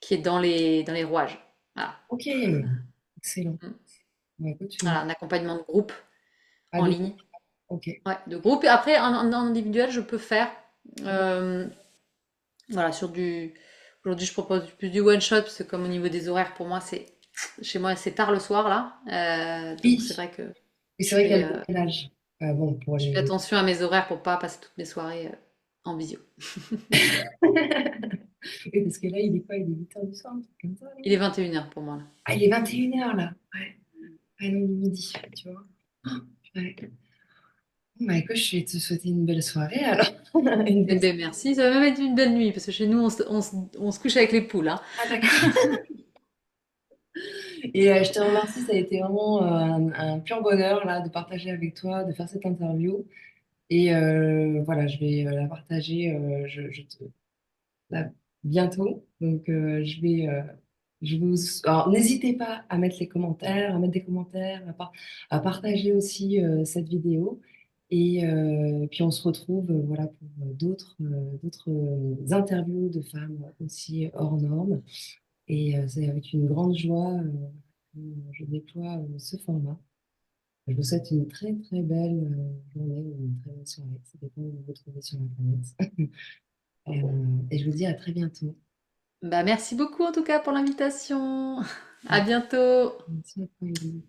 qui est dans les rouages. Voilà. Ok. Excellent. Mm. Bah écoute, Voilà, un accompagnement de groupe pas en de... ligne. Ok. Ouais, de groupe. Et après, en individuel, je peux faire. euh, voilà, Aujourd'hui, je propose plus du one shot, parce que comme au niveau des horaires, pour moi, chez moi, c'est tard le soir, là. Donc, c'est Oui. vrai que Et je c'est vrai qu'il y a fais, le décalage. Bon, pour je fais les... attention à mes horaires pour pas passer toutes mes soirées en visio. Oui, parce que là, il est quoi? Il est 8 heures du soir, un truc comme ça, Il non? est 21h pour moi, là. Ah, il est 21 heures là. Ouais. Ah non, il est midi, tu vois. Ouais. Bah écoute, je vais te souhaiter une belle soirée alors. Une Eh belle... ben merci, ça va même être une belle nuit, parce que chez nous, on se couche avec les poules, hein. Ah d'accord. Et je te remercie, ça a été vraiment un pur bonheur là de partager avec toi, de faire cette interview. Et voilà, je vais la partager là, bientôt. Donc alors, n'hésitez pas à mettre les commentaires, à mettre des commentaires, à partager aussi cette vidéo. Et puis on se retrouve voilà pour d'autres interviews de femmes aussi hors normes. Et c'est avec une grande joie que je déploie ce format. Je vous souhaite une très très belle journée ou une très belle soirée. Ça dépend où vous vous trouvez sur la planète. Et je vous dis à très bientôt. Bah merci beaucoup en tout cas pour l'invitation. À bientôt. Merci à toi, Élie.